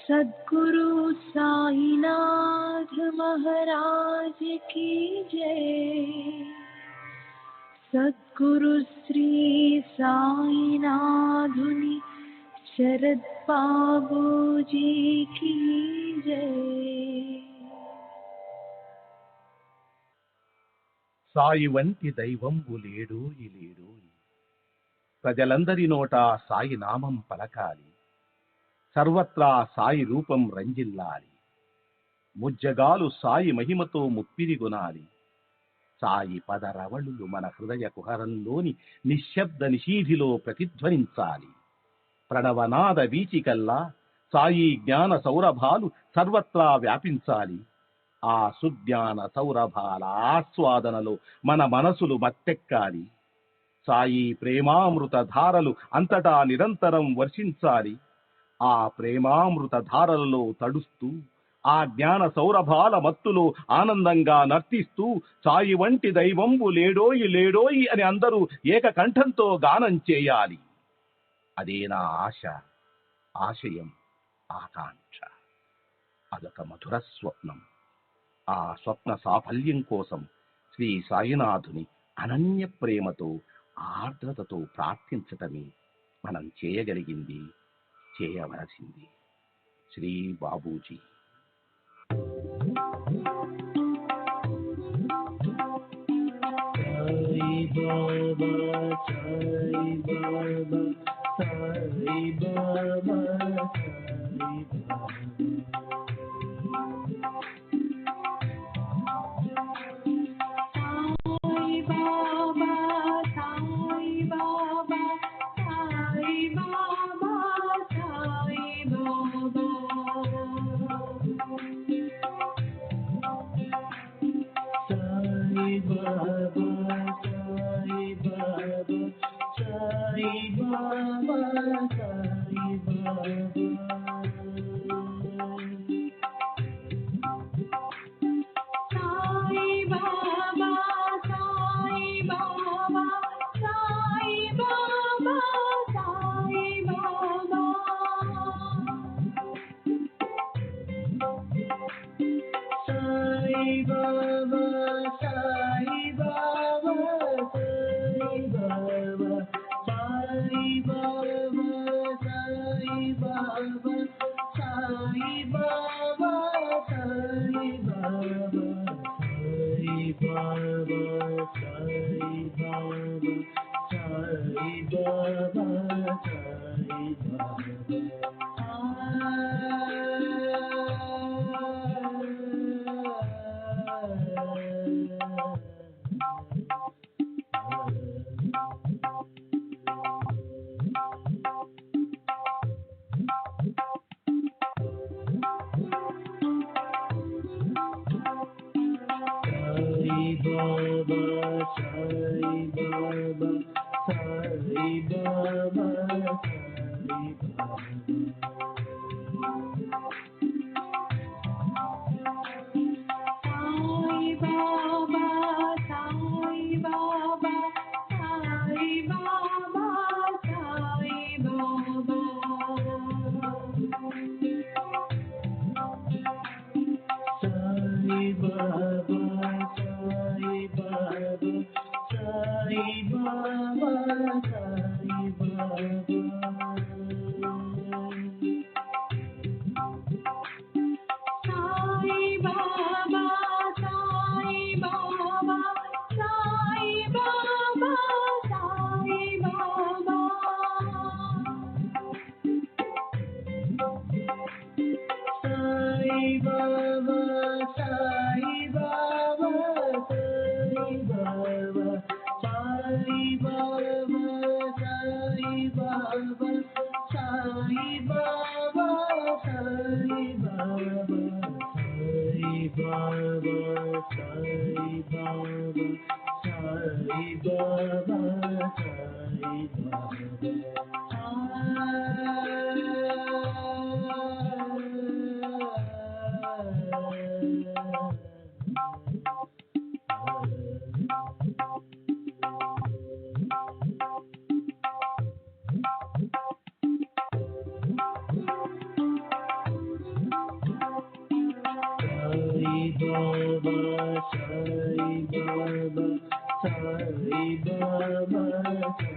सद्गुरु साईनाथ महाराज की जय। सद्गुरु श्री साईनाथुनि शरद बाबूजी की जय। సాయి వంటి దైవంబు లేడు లేడు. ప్రజలందరి నోట సాయి నామం పలకాలి, సర్వత్రా సాయి రూపం రంజిల్లాలి. ముజ్జగాలు సాయి మహిమతో ముప్పిరిగొనాలి. సాయి పదరవళులు మన హృదయ కుహరంలోని నిశ్శబ్ద నిషీధిలో ప్రతిధ్వనించాలి. ప్రణవనాద వీచికల్లా సాయి జ్ఞాన సౌరభాలు సర్వత్రా వ్యాపించాలి. ఆ సుజ్ఞాన సౌరభాల ఆస్వాదనలో మన మనసులు మత్తెక్కాలి. సాయి ప్రేమామృత ధారలు అంతటా నిరంతరం వర్షించాలి. ఆ ప్రేమామృత ధారలలో తడుస్తూ, ఆ జ్ఞాన సౌరభాల మత్తులో ఆనందంగా నర్తిస్తూ సాయి వంటి దైవంబు లేడోయి లేడోయి అని అందరూ ఏకకంఠంతో గానం చేయాలి. అదే నా ఆశ, ఆశయం, ఆకాంక్ష. అదొక మధుర స్వప్నం. ఆ స్వప్న సాఫల్యం కోసం శ్రీ సాయినాథుని అనన్య ప్రేమతో, ఆర్ద్రతతో ప్రార్థించటమే మనం చేయగలిగింది, చేయవలసింది. Shri Babuji. Sai Baba, Sai Baba, Sai Baba, Sai Baba. Baba, Sai Baba, Sai Baba, Sai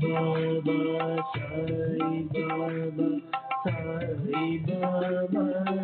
Baba, Sai Baba, Sai Baba, Sai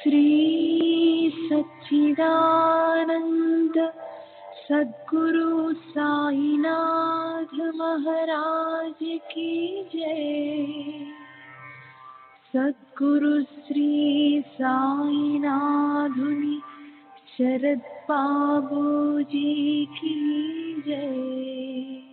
Shri सच्चिदानंद सद्गुरु साईनाथ महाराज की जय। सद्गुरु श्री साईनाथुनि शरद बाबू जी की जय।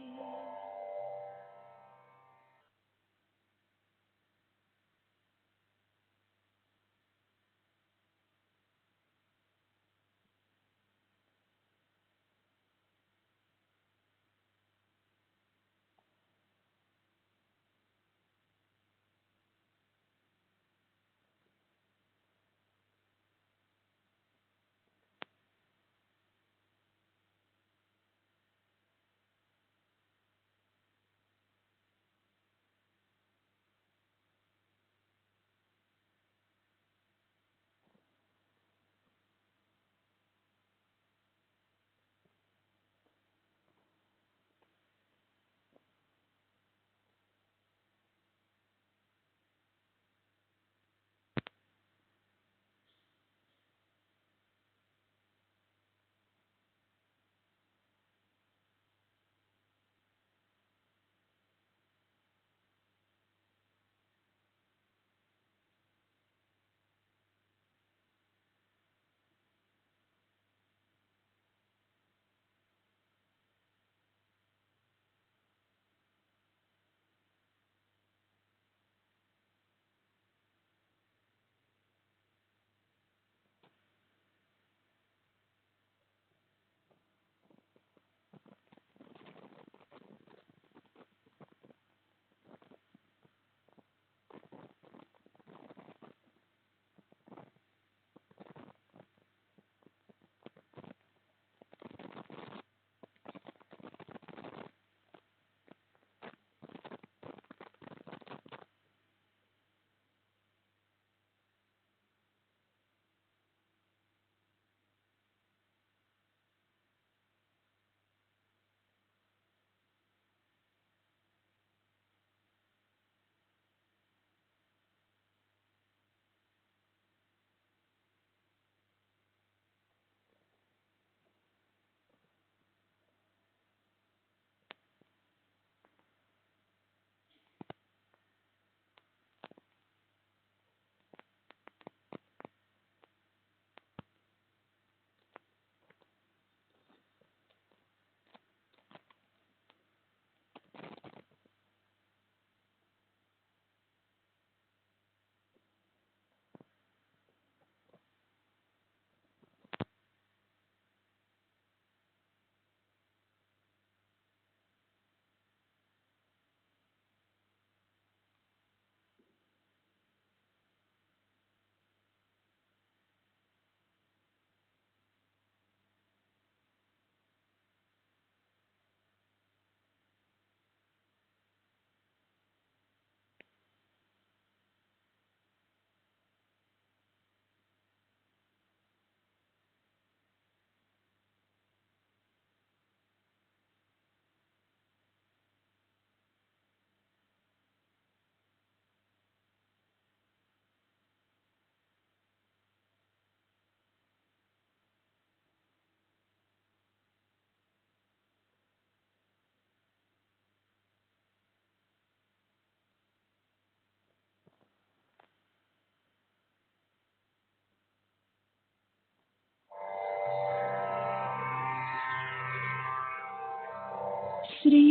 श्री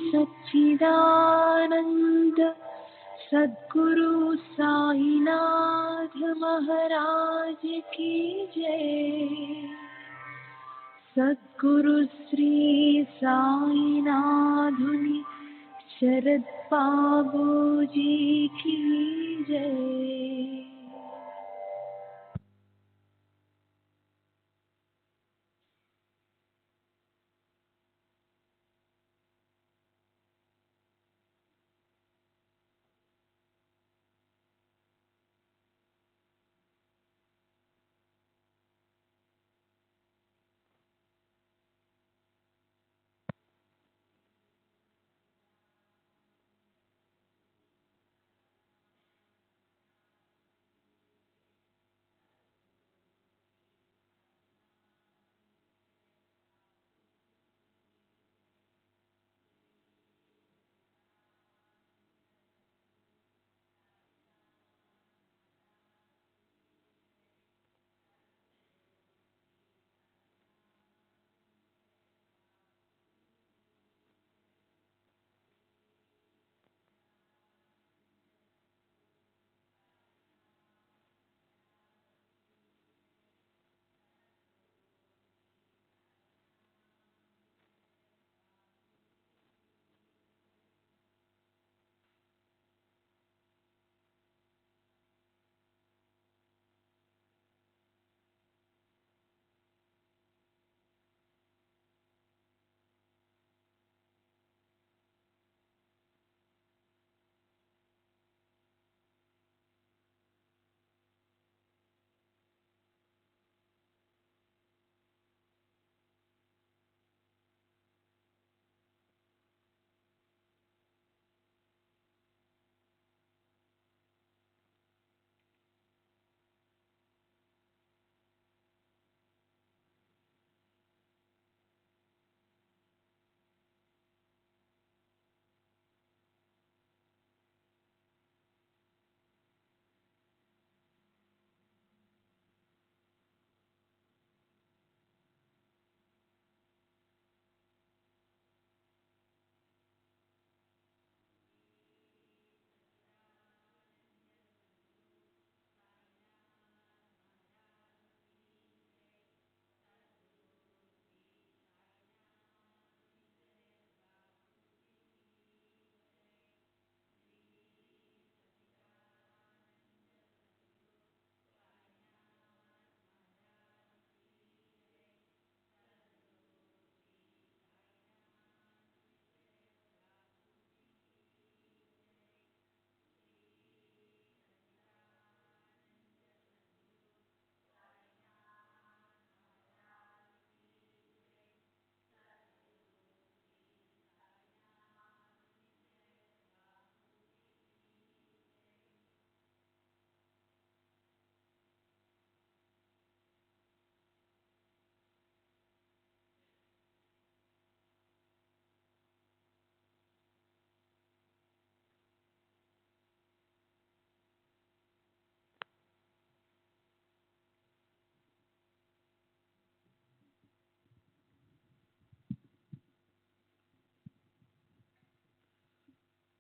सच्चिदानंद सद्गुरु साईनाथ महाराज की जय। सद्गुरु श्री साईनाथुनि शरद बाबूजी की जय।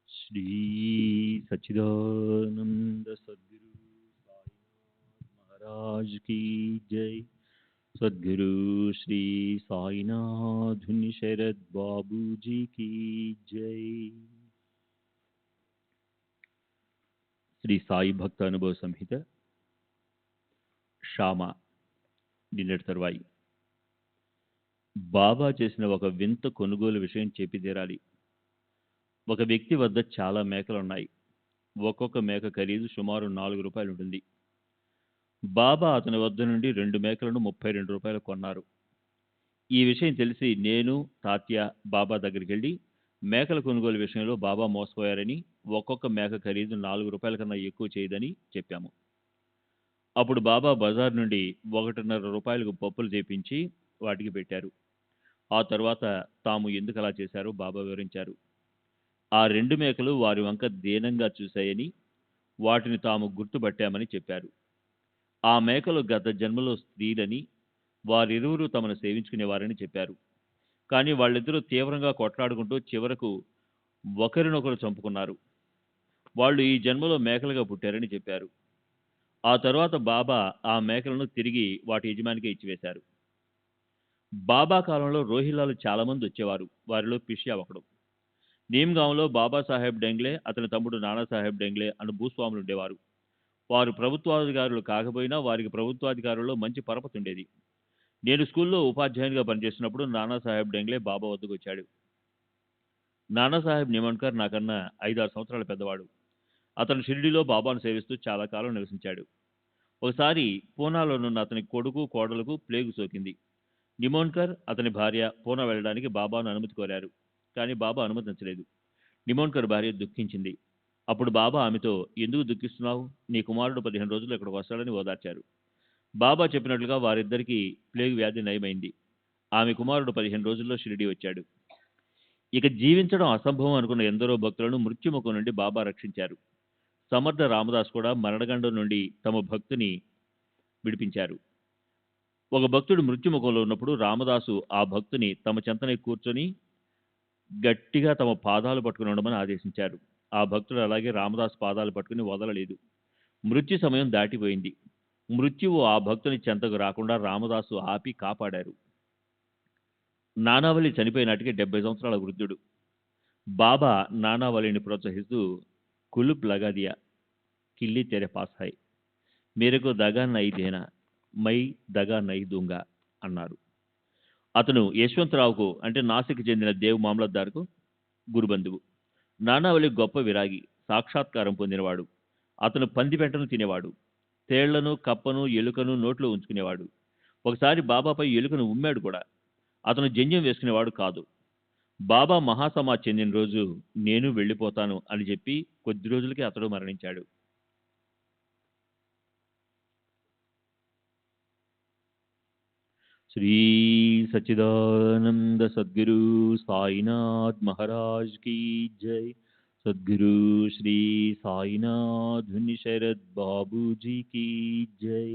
श्री सच्चिदानंद सद्गुरु साईनाथ महाराज की जय। सद्गुरु श्री साईनाथ शरद बाबू जी की जय। శ్రీ సాయి భక్త అనుభవ సంహిత షామ నిన్నటి తరువాయి బాబా చేసిన ఒక వింత కొనుగోలు విషయం చెప్పి తీరాలి. ఒక వ్యక్తి వద్ద చాలా మేకలున్నాయి. ఒక్కొక్క మేక ఖరీదు సుమారు 4 రూపాయలు ఉంటుంది. బాబా అతని వద్ద నుండి 2 మేకలను 32 రూపాయలు కొన్నారు. ఈ విషయం తెలిసి నేను తాత్య బాబా దగ్గరికి వెళ్ళి మేకల కొనుగోలు విషయంలో బాబా మోసపోయారని, ఒక్కొక్క మేక ఖరీదు 4 రూపాయల కన్నా ఎక్కువ చేయదని చెప్పాము. అప్పుడు బాబా బజార్ నుండి 1.5 రూపాయలకు పప్పులు చేపించి వాటికి పెట్టారు. ఆ తర్వాత తాము ఎందుకు అలా చేశారో బాబా వివరించారు. ఆ 2 మేకలు వారి వంక దీనంగా చూశాయని, వాటిని తాము గుర్తుపట్టామని చెప్పారు. ఆ మేకలు గత జన్మలో స్త్రీలని, వారిరువురు తమను సేవించుకునేవారని చెప్పారు. కానీ వాళ్ళిద్దరూ తీవ్రంగా కొట్లాడుకుంటూ చివరకు ఒకరినొకరు చంపుకున్నారు. వాళ్ళు ఈ జన్మలో మేకలుగా పుట్టారని చెప్పారు. ఆ తరువాత బాబా ఆ మేకలను తిరిగి వాటి యజమానికి ఇచ్చివేశారు. బాబా కాలంలో రోహిల్లాలు చాలా మంది వచ్చేవారు. వారిలో పిష్యా ఒకడు. నీమ్గాంలో బాబాసాహెబ్ డెంగ్లే, అతని తమ్ముడు నానాసాహెబ్ డెంగ్లే అను భూస్వాములు ఉండేవారు. వారు ప్రభుత్వాధికారులు కాకపోయినా వారికి ప్రభుత్వాధికారుల్లో మంచి పరపతి ఉండేది. నేను స్కూల్లో ఉపాధ్యాయునిగా పనిచేస్తున్నప్పుడు నానాసాహెబ్ డెంగ్లే బాబా వద్దకు వచ్చాడు. నానాసాహెబ్ నిమోన్కర్ నాకన్నా 5-6 సంవత్సరాల పెద్దవాడు. అతను షిరిడీలో బాబాను సేవిస్తూ చాలా కాలం నివసించాడు. ఒకసారి పూనాలోనున్న అతని కొడుకు కోడలకు ప్లేగు సోకింది. నిమోన్కర్, అతని భార్య పూనా వెళ్ళడానికి బాబాను అనుమతి కోరారు. కానీ బాబా అనుమతించలేదు. నిమోన్కర్ భార్య దుఃఖించింది. అప్పుడు బాబా ఆమెతో, ఎందుకు దుఃఖిస్తున్నావు? నీ కుమారుడు 15 రోజులు ఇక్కడికి వస్తాడని ఓదార్చారు. బాబా చెప్పినట్లుగా వారిద్దరికీ ప్లేగు వ్యాధి నయమైంది. ఆమె కుమారుడు 15 రోజుల్లో షిరిడీ వచ్చాడు. ఇక జీవించడం అసంభవం అనుకున్న ఎందరో భక్తులను మృత్యుముఖం నుండి బాబా రక్షించారు. సమర్థ రామదాస్ కూడా మరణగండం నుండి తమ భక్తుని విడిపించారు. ఒక భక్తుడు మృత్యుముఖంలో ఉన్నప్పుడు రామదాసు ఆ భక్తుని తమ చెంతనే కూర్చొని గట్టిగా తమ పాదాలు పట్టుకుని ఉండమని ఆదేశించారు. ఆ భక్తుడు అలాగే రామదాసు పాదాలు పట్టుకుని వదలలేదు. మృత్యు సమయం దాటిపోయింది. మృత్యువు ఆ భక్తుని చెంతకు రాకుండా రామదాసు ఆపి కాపాడారు. నానావళి చనిపోయినాటికి 70 సంవత్సరాల వృద్ధుడు. బాబా నానావళిని ప్రోత్సహిస్తూ కులుప్ లగా దియా, కిల్లి తెరే పాస్ హై, మేరకు దగా నై దేనా, మై దగా నై దూంగా అన్నారు. అతను యశ్వంతరావుకు అంటే నాసిక్ చెందిన దేవ్ మామలద్దార్కు గురుబంధువు. నానావళి గొప్ప విరాగి, సాక్షాత్కారం పొందినవాడు. అతను పందిపెంటను తినేవాడు. తేళ్లను, కప్పను, ఎలుకను నోట్లో ఉంచుకునేవాడు. ఒకసారి బాబాపై ఎలుకను ఉమ్మాడు కూడా. అతను జంధ్యం వేసుకునేవాడు కాదు. బాబా మహాసమాజ్ చెందిన రోజు నేను వెళ్ళిపోతాను అని చెప్పి కొద్ది రోజులకే అతడు మరణించాడు. శ్రీ సచ్చిదానంద సద్గురు సాయినాథ్ మహారాజ్ కీ జై. సద్గురు శ్రీ సాయినాథ్ శరద్ బాబూజీ కీ జై.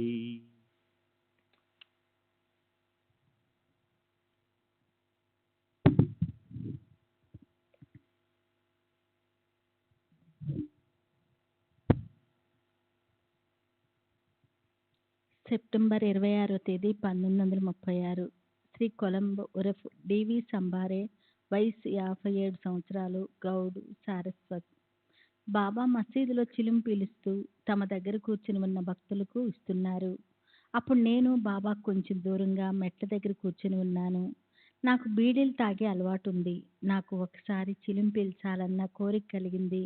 సెప్టెంబర్ 26వ తేదీ 1936. శ్రీ కొలంబో ఉరఫ్ డివి సంబారే, వయసు 57 సంవత్సరాలు, గౌడు, సారస్వత్. బాబా మసీదులో చిలుం పీలుస్తూ తమ దగ్గర కూర్చుని ఉన్న భక్తులకు ఇస్తున్నారు. అప్పుడు నేను బాబా కొంచెం దూరంగా మెట్ల దగ్గర కూర్చుని ఉన్నాను. నాకు బీడీలు తాగే అలవాటు ఉంది. నాకు ఒకసారి చిలుం పీల్చాలన్న కోరిక కలిగింది.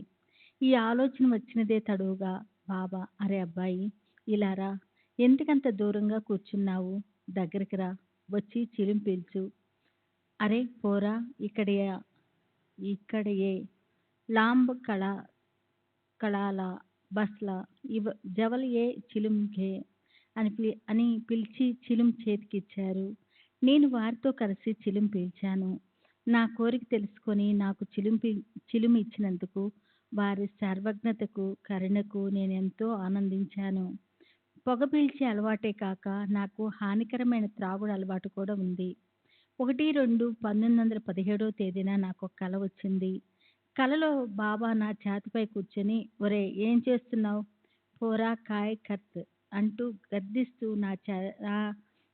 ఈ ఆలోచన వచ్చినదే తడువుగా బాబా, అరే అబ్బాయి, ఇలా రా, ఎందుకంత దూరంగా కూర్చున్నావు, దగ్గరికి రా, వచ్చి చిలుం పీల్చు. అరే పోరా, ఇక్కడయే లాంబ్ కళాల బస్లా జవల్ ఏ చిలుం ఘే అని పిలిచి చిలుం చేతికిచ్చారు. నేను వారితో కలిసి చిలుం పీల్చాను. నా కోరిక తెలుసుకొని నాకు చిలుం ఇచ్చినందుకు వారి సర్వజ్ఞతకు, కరుణకు నేను ఎంతో ఆనందించాను. పొగ పీల్చే అలవాటే కాక నాకు హానికరమైన త్రాగుడు అలవాటు కూడా ఉంది. 1-2-1917వ తేదీన నాకు ఒక కల వచ్చింది. కలలో బాబా నా ఛాతిపై కూర్చొని, ఒరే ఏం చేస్తున్నావు, పోరా కాయ్ కర్త్ అంటూ గద్దిస్తూ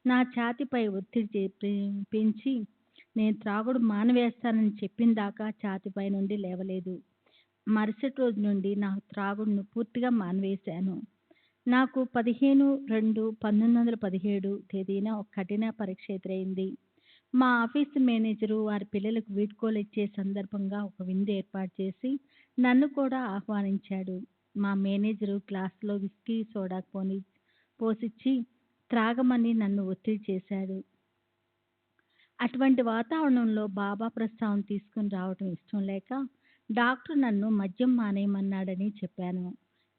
నా ఛాతిపై ఒత్తిడి పెంచి నేను త్రాగుడు మానివేస్తానని చెప్పిన దాకా ఛాతిపై నుండి లేవలేదు. మరుసటి రోజు నుండి నా త్రాగుడును పూర్తిగా మానివేశాను. నాకు 15-2-1917 తేదీన ఒక కఠిన పరీక్ష ఎదురైంది. మా ఆఫీసు మేనేజరు వారి పిల్లలకు వీడ్కోలు ఇచ్చే సందర్భంగా ఒక విందు ఏర్పాటు చేసి నన్ను కూడా ఆహ్వానించాడు. మా మేనేజరు గ్లాసులో విస్కీ సోడా పోసిచ్చి త్రాగమని నన్ను ఒత్తిడి చేశాడు. అటువంటి వాతావరణంలో బాబా ప్రస్తావన తీసుకుని రావటం ఇష్టం లేక డాక్టర్ నన్ను మద్యం మానేయమన్నాడని చెప్పాను.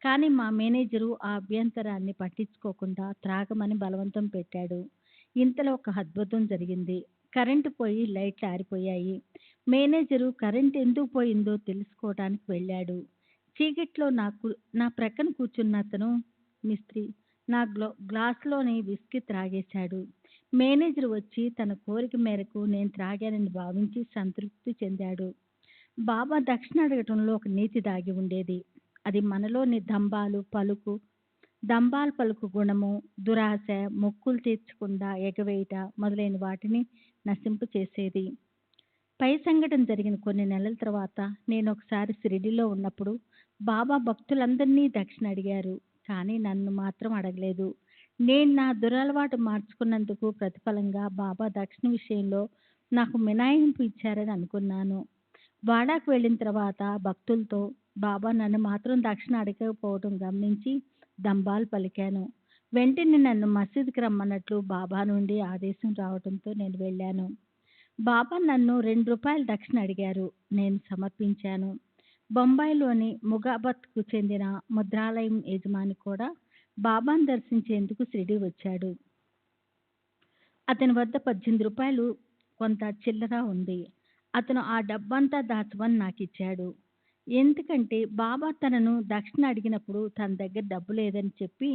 కానీ మా మేనేజరు ఆ అభ్యంతరాన్ని పట్టించుకోకుండా త్రాగమని బలవంతం పెట్టాడు. ఇంతలో ఒక అద్భుతం జరిగింది. కరెంటు పోయి లైట్లు ఆరిపోయాయి. మేనేజరు కరెంటు ఎందుకు పోయిందో తెలుసుకోవడానికి వెళ్ళాడు. చీకట్లో నా ప్రక్కన కూర్చున్న అతను మిస్త్రీ నా గ్లాసులోని విస్కీ త్రాగేశాడు. మేనేజర్ వచ్చి తన కోరిక మేరకు నేను త్రాగానని భావించి సంతృప్తి చెందాడు. బాబా దక్షిణ అడగటంలో ఒక నీతి దాగి ఉండేది. అది మనలోని దంబాలు పలుకు గుణము, దురాశ, మొక్కులు తీర్చకుండా ఎగవేయట మొదలైన వాటిని నశింపు చేసేది. పై సంఘటన జరిగిన కొన్ని నెలల తర్వాత నేను ఒకసారి షిరిడీలో ఉన్నప్పుడు బాబా భక్తులందరినీ దక్షిణ అడిగారు, కానీ నన్ను మాత్రం అడగలేదు. నేను నా దురలవాటు మార్చుకున్నందుకు ప్రతిఫలంగా బాబా దక్షిణ విషయంలో నాకు మినహాయింపు ఇచ్చారని అనుకున్నాను. వాడాకు వెళ్ళిన తర్వాత భక్తులతో బాబా నన్ను మాత్రం దక్షిణ అడగకపోవడం గమనించి దంబాలు పలికాను. వెంటనే నన్ను మసీదుకి రమ్మన్నట్లు బాబా నుండి ఆదేశం రావడంతో నేను వెళ్ళాను. బాబా నన్ను ₹2 దక్షిణ అడిగారు. నేను సమర్పించాను. బొంబాయిలోని ముగాబత్కు చెందిన ముద్రాలయం యజమాని కూడా బాబాను దర్శించేందుకు షిరిడీ వచ్చాడు. అతని వద్ద ₹18 కొంత చిల్లర ఉంది. అతను ఆ డబ్బంతా దాచమని నాకు ఇచ్చాడు. ఎందుకంటే బాబా తనను దక్షిణ అడిగినప్పుడు తన దగ్గర డబ్బు లేదని చెప్పి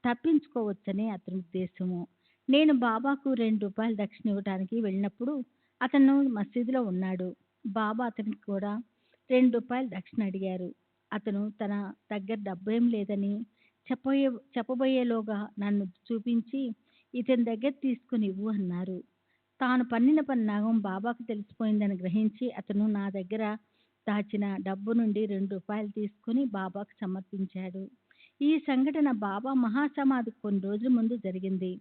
తప్పించుకోవచ్చని అతని ఉద్దేశము. నేను బాబాకు ₹2 దక్షిణ ఇవ్వడానికి వెళ్ళినప్పుడు అతను మసీదులో ఉన్నాడు. బాబా అతనికి కూడా ₹2 దక్షిణ అడిగారు. అతను తన దగ్గర డబ్బు ఏం లేదని చెప్పబోయేలోగా నన్ను చూపించి ఇతని దగ్గర తీసుకుని ఇవ్వు అన్నారు. తాను పన్నిన పన్నాగం బాబాకు తెలిసిపోయిందని గ్రహించి అతను నా దగ్గర దాచిన డబ్బు నుండి ₹2 తీసుకుని బాబాకు సమర్పించాడు. ఈ సంఘటన బాబా మహాసమాధికి కొన్ని రోజుల ముందు జరిగింది.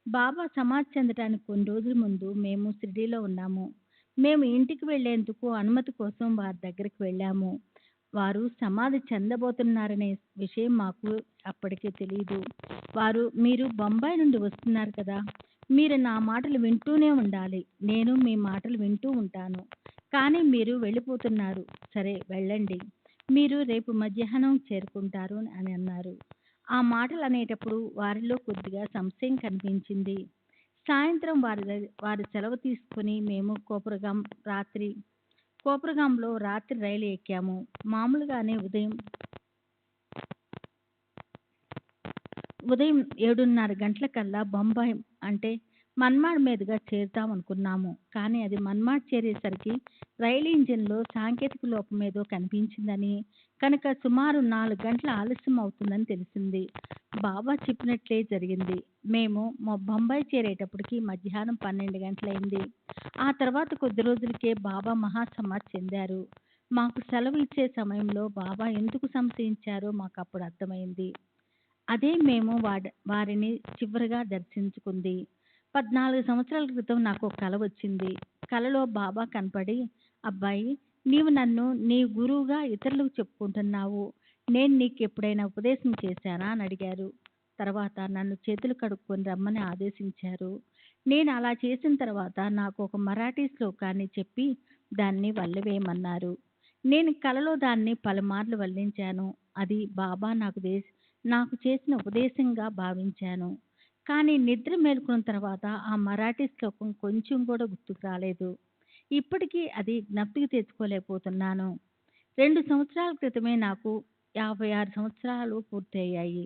బాబా సమాధి చెందడానికి కొన్ని రోజుల ముందు మేము షిరిడీలో ఉన్నాము. మేము ఇంటికి వెళ్లేందుకు అనుమతి కోసం వారి దగ్గరికి వెళ్ళాము. వారు సమాధి చెందబోతున్నారనే విషయం మాకు అప్పటికే తెలియదు. వారు, మీరు బొంబాయి నుండి వస్తున్నారు కదా, మీరు నా మాటలు వింటూనే ఉండాలి, నేను మీ మాటలు వింటూ ఉంటాను, కానీ మీరు వెళ్ళిపోతున్నారు, సరే వెళ్ళండి, మీరు రేపు మధ్యాహ్నం చేరుకుంటారు అని అన్నారు. ఆ మాటలు అనేటప్పుడు వారిలో కొద్దిగా సంశయం కనిపించింది. సాయంత్రం వారి సెలవు తీసుకుని మేము కోపురగాంలో రాత్రి రైలు ఎక్కాము. మామూలుగానే ఉదయం 7:30 గంటలకల్లా బొంబాయి అంటే మన్మాడ్ మీదుగా చేరుతామనుకున్నాము. కానీ అది మన్మాడ్ చేరేసరికి రైలు ఇంజిన్లో సాంకేతిక లోపం ఏదో కనిపించిందని, కనుక సుమారు 4 గంటల ఆలస్యం అవుతుందని తెలిసింది. బాబా చెప్పినట్లే జరిగింది. మేము బొంబాయి చేరేటప్పటికి మధ్యాహ్నం 12 గంటలైంది. ఆ తర్వాత కొద్ది రోజులకే బాబా మహాసమాధి చెందారు. మాకు సెలవు ఇచ్చే సమయంలో బాబా ఎందుకు సంశయించారో మాకు అప్పుడు అర్థమైంది. అదే మేము వారిని చివరిగా దర్శించుకుంది. 14 సంవత్సరాల క్రితం నాకు ఒక కల వచ్చింది. కలలో బాబా కనపడి, అబ్బాయి, నీవు నన్ను నీ గురువుగా ఇతరులకు చెప్పుకుంటున్నావు, నేను నీకు ఎప్పుడైనా ఉపదేశం చేశానా అని అడిగారు. తర్వాత నన్ను చేతులు కడుక్కొని రమ్మని ఆదేశించారు. నేను అలా చేసిన తర్వాత నాకు ఒక మరాఠీ శ్లోకాన్ని చెప్పి దాన్ని వల్లవేయమన్నారు. నేను కలలో దాన్ని పలుమార్లు వల్లించాను. అది బాబా నాకు చేసిన ఉపదేశంగా భావించాను. కానీ నిద్ర మేలుకున్న తర్వాత ఆ మరాఠీ శ్లోకం కొంచెం కూడా గుర్తుకు రాలేదు. ఇప్పటికీ అది జ్ఞప్తికి తెచ్చుకోలేకపోతున్నాను. 2 సంవత్సరాల క్రితమే నాకు 56 సంవత్సరాలు పూర్తయ్యాయి.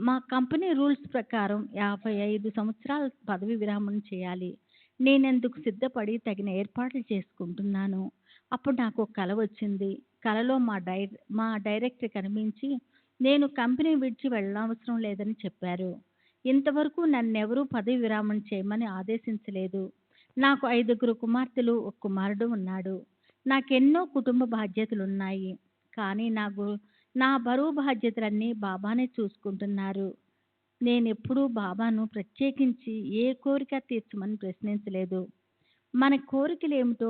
మా కంపెనీ రూల్స్ ప్రకారం 55 సంవత్సరాల పదవి విరామం చేయాలి. నేనందుకు సిద్ధపడి తగిన ఏర్పాట్లు చేసుకుంటున్నాను. అప్పుడు నాకు ఒక కల వచ్చింది. కలలో మా డైరెక్టర్ కనిపించి నేను కంపెనీ విడిచి వెళ్ళనవసరం లేదని చెప్పారు. ఇంతవరకు నన్నెవరూ పదవి విరామం చేయమని ఆదేశించలేదు. నాకు 5 కుమార్తెలు, 1 కుమారుడు ఉన్నాడు. నాకెన్నో కుటుంబ బాధ్యతలున్నాయి. కానీ నా బరువు బాధ్యతలన్నీ బాబానే చూసుకుంటున్నారు. నేనెప్పుడూ బాబాను ప్రత్యేకించి ఏ కోరిక తీర్చమని ప్రశ్నించలేదు. మన కోరికలేమిటో,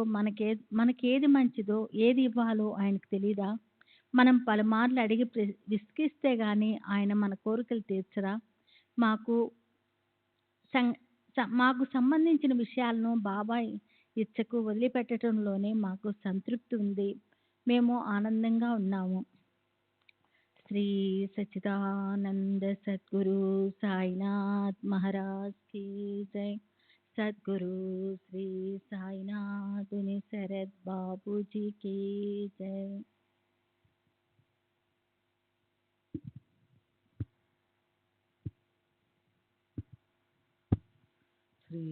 మనకేది మంచిదో, ఏది ఇవ్వాలో ఆయనకు తెలీదా? మనం పలుమార్లు అడిగి విసిగిస్తే గాని ఆయన మన కోరికలు తీర్చరా? మాకు సంబంధించిన విషయాలను బాబా ఇచ్చకు వదిలిపెట్టడంలోనే మాకు సంతృప్తి ఉంది. మేము ఆనందంగా ఉన్నాము. శ్రీ సచ్చిదానంద సద్గురు సాయినాథ్ మహారాజ్ కీ జై. సద్గురు శ్రీ సాయినాథుని శరత్ బాబూజీ కీ జై. శ్రీ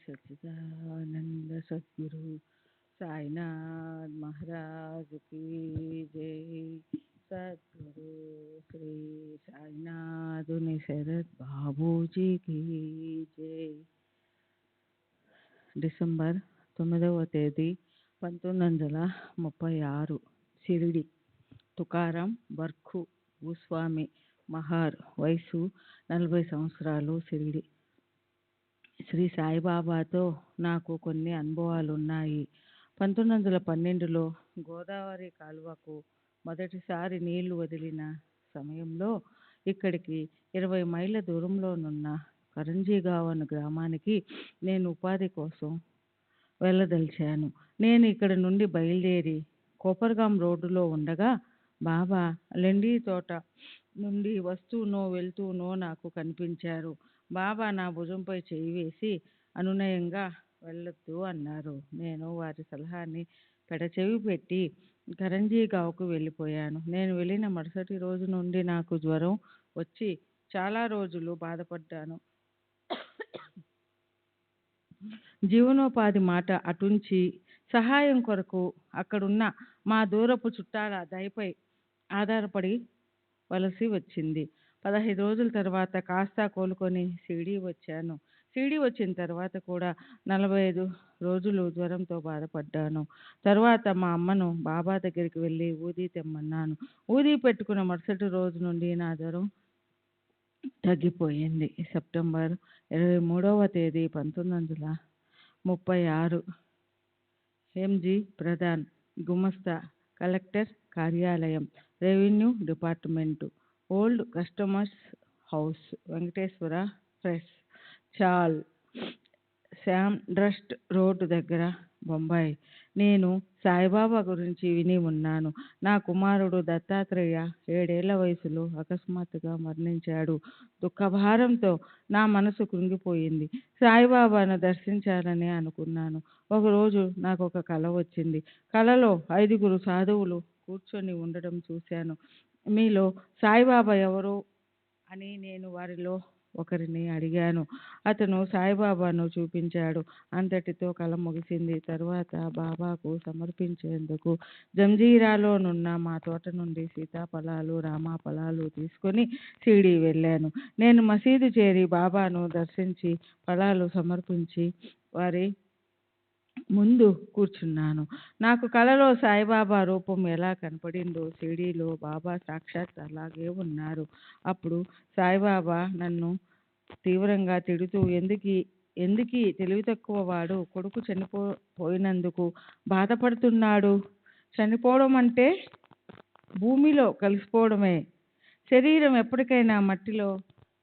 సచ్చిదానంద సద్గురు సాయినాథ్ మహారాజ్ की जय। సద్గురు శ్రీ సాయినాథుని శరత్ బాబూజీ की जय। డిసెంబర్ 9వ తేదీ 1936 షిరిడి తుకారాం బర్ఖు భూస్వామి మహార్ వయసు 40 సంవత్సరాలు షిరిడి శ్రీ సాయిబాబాతో నాకు కొన్ని అనుభవాలు ఉన్నాయి. 1912లో గోదావరి కాలువకు మొదటిసారి నీళ్లు వదిలిన సమయంలో ఇక్కడికి 20 మైళ్ళ దూరంలోనున్న కరంజీగావ్ అనే గ్రామానికి నేను ఉపాధి కోసం వెళ్ళదలిచాను. నేను ఇక్కడ నుండి బయలుదేరి కోపర్గాం రోడ్డులో ఉండగా బాబా లెండి తోట నుండి వస్తూనో వెళ్తూనో నాకు కనిపించారు. బాబా నా భుజంపై చేయి వేసి అనునయంగా వెళ్ళొద్దు అన్నారు. నేను వారి సలహాని పెడచెవి పెట్టి కరంజీగావ్కు వెళ్ళిపోయాను. నేను వెళ్ళిన మరుసటి రోజు నుండి నాకు జ్వరం వచ్చి చాలా రోజులు బాధపడ్డాను. జీవనోపాధి మాట అటుంచి సహాయం కొరకు అక్కడున్న మా దూరపు చుట్టాల దయపై ఆధారపడి వలసి వచ్చింది. 15 రోజుల తర్వాత కాస్త కోలుకొని షిరిడీ వచ్చాను. షిరిడీ వచ్చిన తర్వాత కూడా 45 రోజులు జ్వరంతో బాధపడ్డాను. తర్వాత మా అమ్మను బాబా దగ్గరికి వెళ్ళి ఊదీ తెమ్మన్నాను. ఊదీ పెట్టుకున్న మరుసటి రోజు నుండి నా జ్వరం తగ్గిపోయింది. సెప్టెంబర్ 23వ తేదీ 1936 ఎంజి ప్రధాన్ గుమస్తా కలెక్టర్ కార్యాలయం revenue department old customers house Venkateswara press చాల్ శామ్డ్రస్ట్ రోడ్డు దగ్గర బొంబాయి. నేను సాయిబాబా గురించి విని ఉన్నాను. నా కుమారుడు దత్తాత్రేయ 7 ఏళ్ల వయసులో అకస్మాత్తుగా మరణించాడు. దుఃఖభారంతో నా మనసు కృంగిపోయింది. సాయిబాబాను దర్శించాలని అనుకున్నాను. ఒకరోజు నాకు ఒక కల వచ్చింది. కలలో 5 సాధువులు కూర్చొని ఉండడం చూశాను. మీలో సాయిబాబా ఎవరు అని నేను వారిలో ఒకరిని అడిగాను. అతను సాయిబాబాను చూపించాడు. అంతటితో కల ముగిసింది. తరువాత బాబాకు సమర్పించేందుకు జంజీరాలోనున్న మా తోట నుండి సీతాఫలాలు రామాఫలాలు తీసుకొని షిరిడీ వెళ్ళాను. నేను మసీదు చేరి బాబాను దర్శించి ఫలాలు సమర్పించి వారి ముందు కూర్చున్నాను. నాకు కలలో సాయిబాబా రూపం ఎలా కనపడిందో షిరిడీలో బాబా సాక్షాత్ అలాగే ఉన్నారు. అప్పుడు సాయిబాబా నన్ను తీవ్రంగా తిడుతూ ఎందుకీ తెలివి తక్కువ వాడు కొడుకు చనిపోయినందుకు బాధపడుతున్నాడు. చనిపోవడం అంటే భూమిలో కలిసిపోవడమే. శరీరం ఎప్పటికైనా మట్టిలో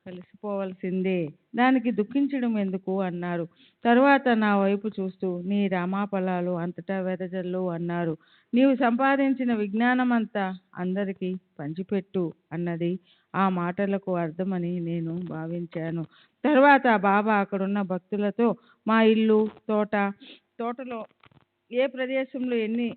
కలిసిపోవలసిందే. దానికి దుఃఖించడం ఎందుకు అన్నారు. తరువాత నా వైపు చూస్తూ నీ రామాఫలాలు అంతటా వెదజల్లు అన్నారు. నీవు సంపాదించిన విజ్ఞానమంతా అందరికీ పంచిపెట్టు అన్నది ఆ మాటలకు అర్థమని నేను భావించాను. తర్వాత బాబా అక్కడున్న భక్తులతో మా ఇల్లు తోటలో ఏ ప్రదేశంలో ఎన్ని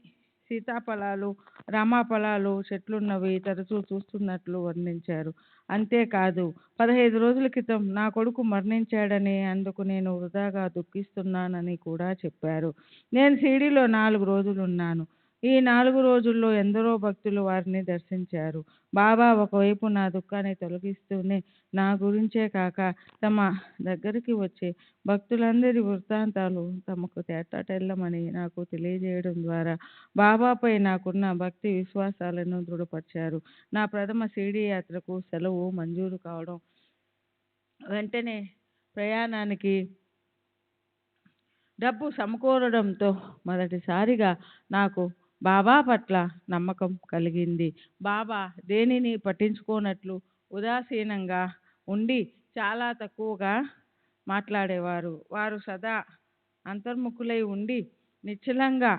సీతాఫలాలు రామాఫలాలు చెట్లున్నవి తరచూ చూస్తున్నట్లు వర్ణించారు. అంతేకాదు 15 రోజుల క్రితం నా కొడుకు మరణించాడని అందుకు నేను వృధాగా దుఃఖిస్తున్నానని కూడా చెప్పారు. నేను షిరిడీలో 4 రోజులున్నాను. ఈ 4 రోజుల్లో ఎందరో భక్తులు వారిని దర్శించారు. బాబా ఒకవైపు నా దుఃఖాన్ని తొలగిస్తూనే నా గురించే కాక తమ దగ్గరికి వచ్చే భక్తులందరి వృత్తాంతాలు తమకు తేటతెల్లమని నాకు తెలియజేయడం ద్వారా బాబాపై నాకున్న భక్తి విశ్వాసాలను దృఢపరిచారు. నా ప్రథమ షిరిడీ యాత్రకు సెలవు మంజూరు కావడం వెంటనే ప్రయాణానికి డబ్బు సమకూరడంతో మొదటిసారిగా నాకు బాబా పట్ల నమ్మకం కలిగింది. బాబా దేనిని పట్టించుకోనట్లు ఉదాసీనంగా ఉండి చాలా తక్కువగా మాట్లాడేవారు. వారు సదా అంతర్ముఖులై ఉండి నిశ్చలంగా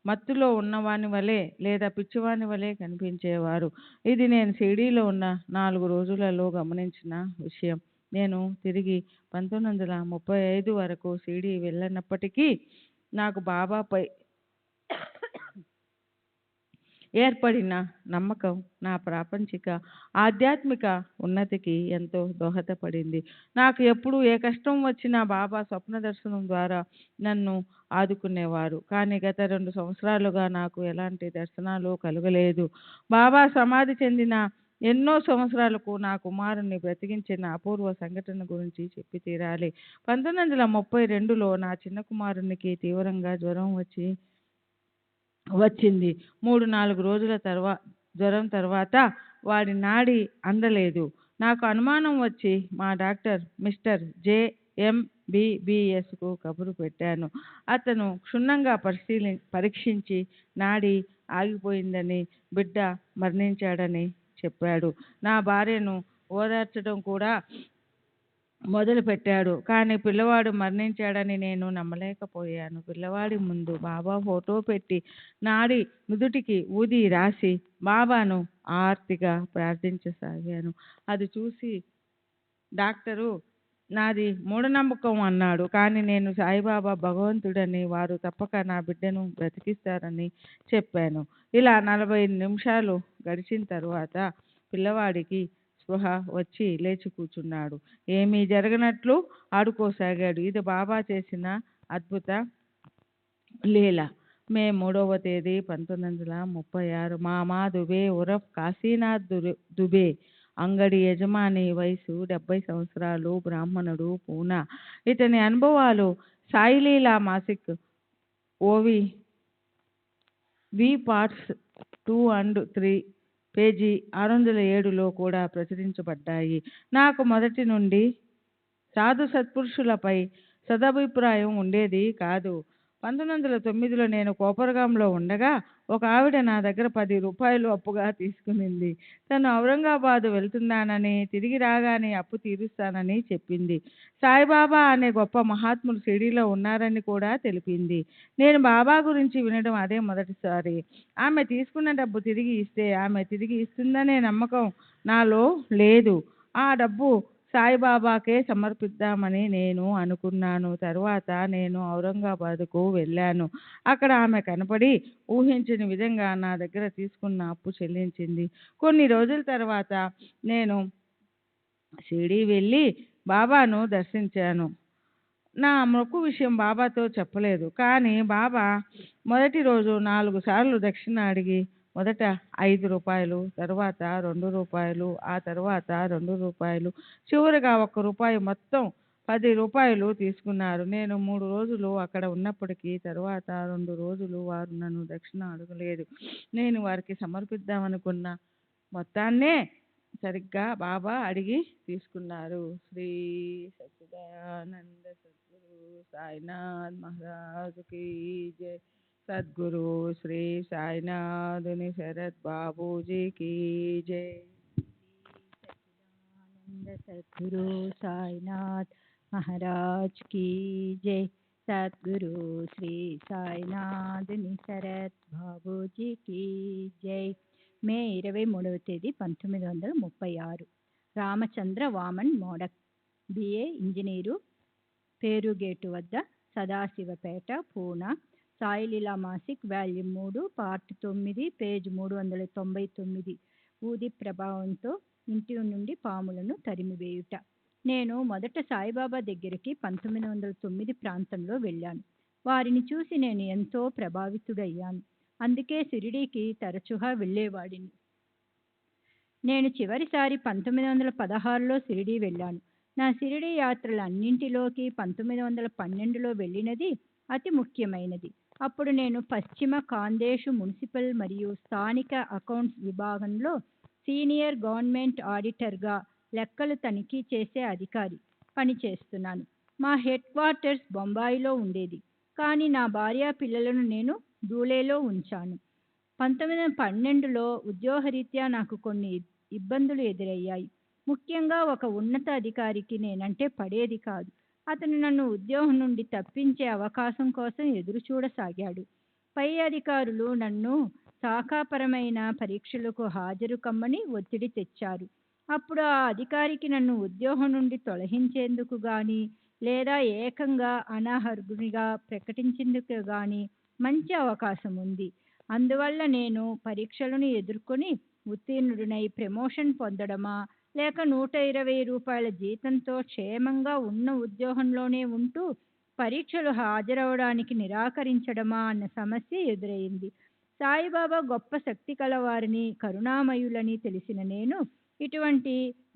మత్తులో ఉన్నవాని వలె లేదా పిచ్చివాని వలె కనిపించేవారు. ఇది నేను షిరిడీలో ఉన్న 4 రోజులలో గమనించిన విషయం. నేను తిరిగి 1935 వరకు షిరిడీ వెళ్ళనప్పటికీ నాకు బాబాపై ఏర్పడిన నమ్మకం నా ప్రాపంచిక ఆధ్యాత్మిక ఉన్నతికి ఎంతో దోహదపడింది. నాకు ఎప్పుడు ఏ కష్టం వచ్చినా బాబా స్వప్న దర్శనం ద్వారా నన్ను ఆదుకునేవారు. కానీ గత 2 సంవత్సరాలుగా నాకు ఎలాంటి దర్శనాలు కలగలేదు. బాబా సమాధి చెందిన ఎన్నో సంవత్సరాలకు నా కుమారుణ్ణి బ్రతికించిన అపూర్వ సంఘటన గురించి చెప్పి తీరాలి. 1932లో నా చిన్న కుమారునికి తీవ్రంగా జ్వరం వచ్చింది. 3-4 రోజుల జ్వరం తర్వాత వాడి నాడి అందలేదు. నాకు అనుమానం వచ్చి మా డాక్టర్ మిస్టర్ JMBBSకు కబురు పెట్టాను. అతను క్షుణ్ణంగా పరీక్షించి నాడి ఆగిపోయిందని, బిడ్డ మరణించాడని చెప్పాడు. నా భార్యను ఓదార్చడం కూడా మొదలుపెట్టాడు. కానీ పిల్లవాడు మరణించాడని నేను నమ్మలేకపోయాను. పిల్లవాడి ముందు బాబా ఫోటో పెట్టి నాడి నుదుటికి ఊది రాసి బాబాను ఆర్తిగా ప్రార్థించసాగాను. అది చూసి డాక్టరు నాది మూఢనమ్మకం అన్నాడు. కానీ నేను సాయిబాబా భగవంతుడని, వారు తప్పక నా బిడ్డను బ్రతికిస్తారని చెప్పాను. ఇలా 45 నిమిషాలు గడిచిన తర్వాత పిల్లవాడికి స్పృహ వచ్చి లేచి కూర్చున్నాడు. ఏమీ జరగనట్లు ఆడుకోసాగాడు. ఇది బాబా చేసిన అద్భుత లీల. మే 3వ తేదీ 1936 మామా దుబే ఉరఫ్ కాశీనాథ్ దుబే, అంగడి యజమాని, వయసు 70 సంవత్సరాలు, బ్రాహ్మణుడు, పూనా. ఇతని అనుభవాలు సాయిలీలా మాసిక్ ఓవి పార్ట్స్ 2 and 3 పేజీ 607లో కూడా ప్రచురించబడ్డాయి. నాకు మొదటి నుండి సాధు సత్పురుషులపై సదభిప్రాయం ఉండేది కాదు. 1909లో నేను కోపరగాంలో ఉండగా ఒక ఆవిడ నా దగ్గర 10 రూపాయలు అప్పుగా తీసుకునింది. తను ఔరంగాబాద్ వెళ్తున్నానని, తిరిగి రాగానే అప్పు తీరుస్తానని చెప్పింది. సాయిబాబా అనే గొప్ప మహాత్ములు షిరిడీలో ఉన్నారని కూడా తెలిపింది. నేను బాబా గురించి వినడం అదే మొదటిసారి. ఆమె తీసుకున్న డబ్బు తిరిగి ఇస్తే ఆమె తిరిగి ఇస్తుందనే నమ్మకం నాలో లేదు. ఆ డబ్బు సాయిబాబాకే సమర్పిద్దామని నేను అనుకున్నాను. తర్వాత నేను ఔరంగాబాద్కు వెళ్ళాను. అక్కడ ఆమె కనపడి ఊహించని విధంగా నా దగ్గర తీసుకున్న అప్పు చెల్లించింది. కొన్ని రోజుల తర్వాత నేను షిరిడీ వెళ్ళి బాబాను దర్శించాను. నా మొక్కు విషయం బాబాతో చెప్పలేదు. కానీ బాబా మొదటి రోజు 4 సార్లు దక్షిణ అడిగి మొదట 5 రూపాయలు, తర్వాత 2 రూపాయలు, ఆ తర్వాత 2 రూపాయలు, చివరిగా 1 రూపాయి, మొత్తం 10 రూపాయలు తీసుకున్నారు. నేను 3 రోజులు అక్కడ ఉన్నప్పటికీ తర్వాత 2 రోజులు వారు నన్ను దక్షిణ అడగలేదు. నేను వారికి సమర్పిద్దామనుకున్న మొత్తాన్నే సరిగ్గా బాబా అడిగి తీసుకున్నారు. శ్రీ సచ్చిదానంద సద్గురు సాయినాథ్ మహారాజ్ కీ జై. సద్గురు శ్రీ సాయినాథుని శరత్ బాబూజీ కీ జై. సచ్చిదానంద సద్గురు సాయినాథ్ మహారాజ్ కీ జై. సద్గురు శ్రీ సాయినాథుని శరత్ బాబూజీ కీ జై. మే 23వ తేదీ 1936 రామచంద్ర వామన్ మోడక్, BA ఇంజనీరు, పేరుగేటు వద్ద, Sadashivpeth, Poona. Saileela Masik volume 3 part 9 page 399. ఊది ప్రభావంతో ఇంటి నుండి పాములను తరిమివేయుట. నేను మొదట సాయిబాబా దగ్గరికి 1909 ప్రాంతంలో వెళ్ళాను. వారిని చూసి నేను ఎంతో ప్రభావితుడయ్యాను. అందుకే షిరిడీకి తరచుగా వెళ్ళేవాడిని. నేను చివరిసారి 1916లో షిరిడీ వెళ్ళాను. నా షిరిడీ యాత్రలన్నింటిలోకి 1912లో వెళ్ళినది అతి ముఖ్యమైనది. అప్పుడు నేను పశ్చిమ ఖాందేశు మున్సిపల్ మరియు స్థానిక అకౌంట్స్ విభాగంలో సీనియర్ గవర్నమెంట్ ఆడిటర్గా, లెక్కలు తనిఖీ చేసే అధికారి పనిచేస్తున్నాను. మా హెడ్ క్వార్టర్స్ బొంబాయిలో ఉండేది. కానీ నా భార్య పిల్లలను నేను ధూలేలో ఉంచాను. 1912లో ఉద్యోగరీత్యా నాకు కొన్ని ఇబ్బందులు ఎదురయ్యాయి. ముఖ్యంగా ఒక ఉన్నత అధికారికి నేనంటే పడేది కాదు. అతను నన్ను ఉద్యోగం నుండి తప్పించే అవకాశం కోసం ఎదురు చూడసాగాడు. పై అధికారులు నన్ను శాఖాపరమైన పరీక్షలకు హాజరు కమ్మని ఒత్తిడి తెచ్చారు. అప్పుడు ఆ అధికారికి నన్ను ఉద్యోగం నుండి తొలగించేందుకు కానీ, లేదా ఏకంగా అనర్హునిగా ప్రకటించేందుకు కానీ మంచి అవకాశం ఉంది. అందువల్ల నేను పరీక్షలను ఎదుర్కొని ఉత్తీర్ణుడినై ప్రమోషన్ పొందడమా, లేక రూ. 120 జీతంతో క్షేమంగా ఉన్న ఉద్యోగంలోనే ఉంటూ పరీక్షలు హాజరవడానికి నిరాకరించడమా అన్న సమస్య ఎదురైంది. సాయిబాబా గొప్ప శక్తి కలవారిని, కరుణామయులని తెలిసిన నేను ఇటువంటి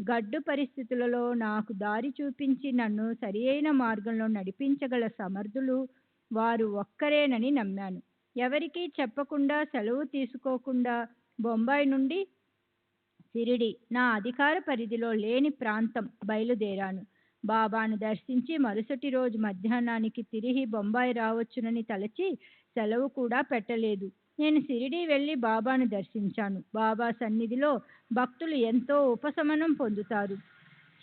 గడ్డు పరిస్థితులలో నాకు దారి చూపించి నన్ను సరియైన మార్గంలో నడిపించగల సమర్థులు వారు ఒక్కరేనని నమ్మాను. ఎవరికీ చెప్పకుండా, సెలవు తీసుకోకుండా బొంబాయి నుండి షిరిడి, నా అధికార పరిధిలో లేని ప్రాంతం బయలుదేరాను. బాబాను దర్శించి మరుసటి రోజు మధ్యాహ్నానికి తిరిగి బొంబాయి రావచ్చునని తలచి సెలవు కూడా పెట్టలేదు. నేను షిరిడి వెళ్ళి బాబాను దర్శించాను. బాబా సన్నిధిలో భక్తులు ఎంతో ఉపశమనం పొందుతారు.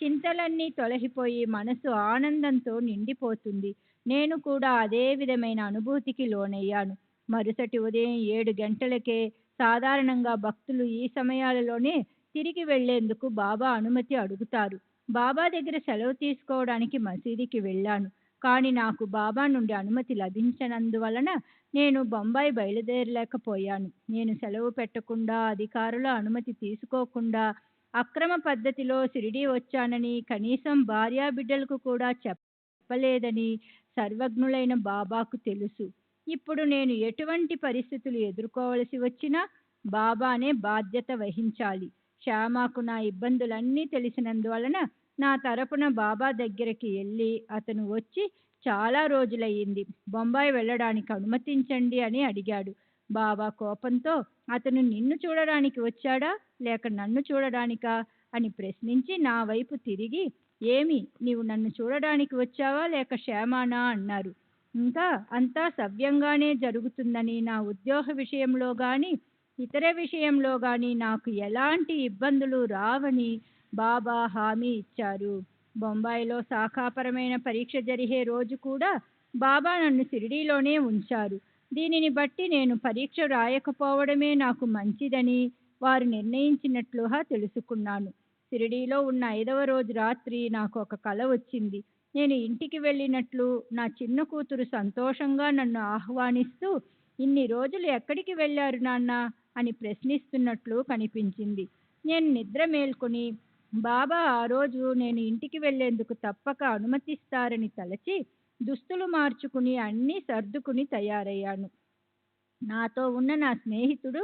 చింతలన్నీ తొలగిపోయి మనసు ఆనందంతో నిండిపోతుంది. నేను కూడా అదే విధమైన అనుభూతికి లోనయ్యాను. మరుసటి ఉదయం 7 గంటలకే సాధారణంగా భక్తులు ఈ సమయాలలోనే తిరిగి వెళ్లేందుకు బాబా అనుమతి అడుగుతారు. బాబా దగ్గర సెలవు తీసుకోవడానికి మసీదుకి వెళ్ళాను. కానీ నాకు బాబా నుండి అనుమతి లభించనందువలన నేను బొంబాయి బయలుదేరలేకపోయాను. నేను సెలవు పెట్టకుండా, అధికారుల అనుమతి తీసుకోకుండా అక్రమ పద్ధతిలో షిరిడీ వచ్చానని, కనీసం భార్యాబిడ్డలకు కూడా చెప్పలేదని సర్వజ్ఞులైన బాబాకు తెలుసు. ఇప్పుడు నేను ఎటువంటి పరిస్థితులు ఎదుర్కోవలసి వచ్చినా బాబానే బాధ్యత వహించాలి. శ్యామకు నా ఇబ్బందులన్నీ తెలిసినందువలన నా తరపున బాబా దగ్గరికి వెళ్ళి అతను వచ్చి చాలా రోజులయ్యింది, బొంబాయి వెళ్ళడానికి అనుమతించండి అని అడిగాడు. బాబా కోపంతో అతను నిన్ను చూడడానికి వచ్చాడా లేక నన్ను చూడడానికా అని ప్రశ్నించి నా వైపు తిరిగి, ఏమి నీవు నన్ను చూడడానికి వచ్చావా లేక శ్యామానా అన్నారు. ఇంకా అంతా సవ్యంగానే జరుగుతుందని, నా ఉద్యోగ విషయంలో కానీ ఇతర విషయంలో కానీ నాకు ఎలాంటి ఇబ్బందులు రావని బాబా హామీ ఇచ్చారు. బొంబాయిలో శాఖాపరమైన పరీక్ష జరిగే రోజు కూడా బాబా నన్ను షిరిడీలోనే ఉంచారు. దీనిని బట్టి నేను పరీక్ష రాయకపోవడమే నాకు మంచిదని వారు నిర్ణయించినట్లుగా తెలుసుకున్నాను. షిరిడీలో ఉన్న 5వ రోజు రాత్రి నాకు ఒక కల వచ్చింది. నేను ఇంటికి వెళ్ళినట్లు, నా చిన్న కూతురు సంతోషంగా నన్ను ఆహ్వానిస్తూ, ఇన్ని రోజులు ఎక్కడికి వెళ్ళారు నాన్న అని ప్రశ్నిస్తున్నట్లు కనిపించింది. నేను నిద్ర మేల్కొని బాబా ఆ రోజు నేను ఇంటికి వెళ్లేందుకు తప్పక అనుమతిస్తారని తలచి దుస్తులు మార్చుకుని అన్నీ సర్దుకుని తయారయ్యాను. నాతో ఉన్న నా స్నేహితుడు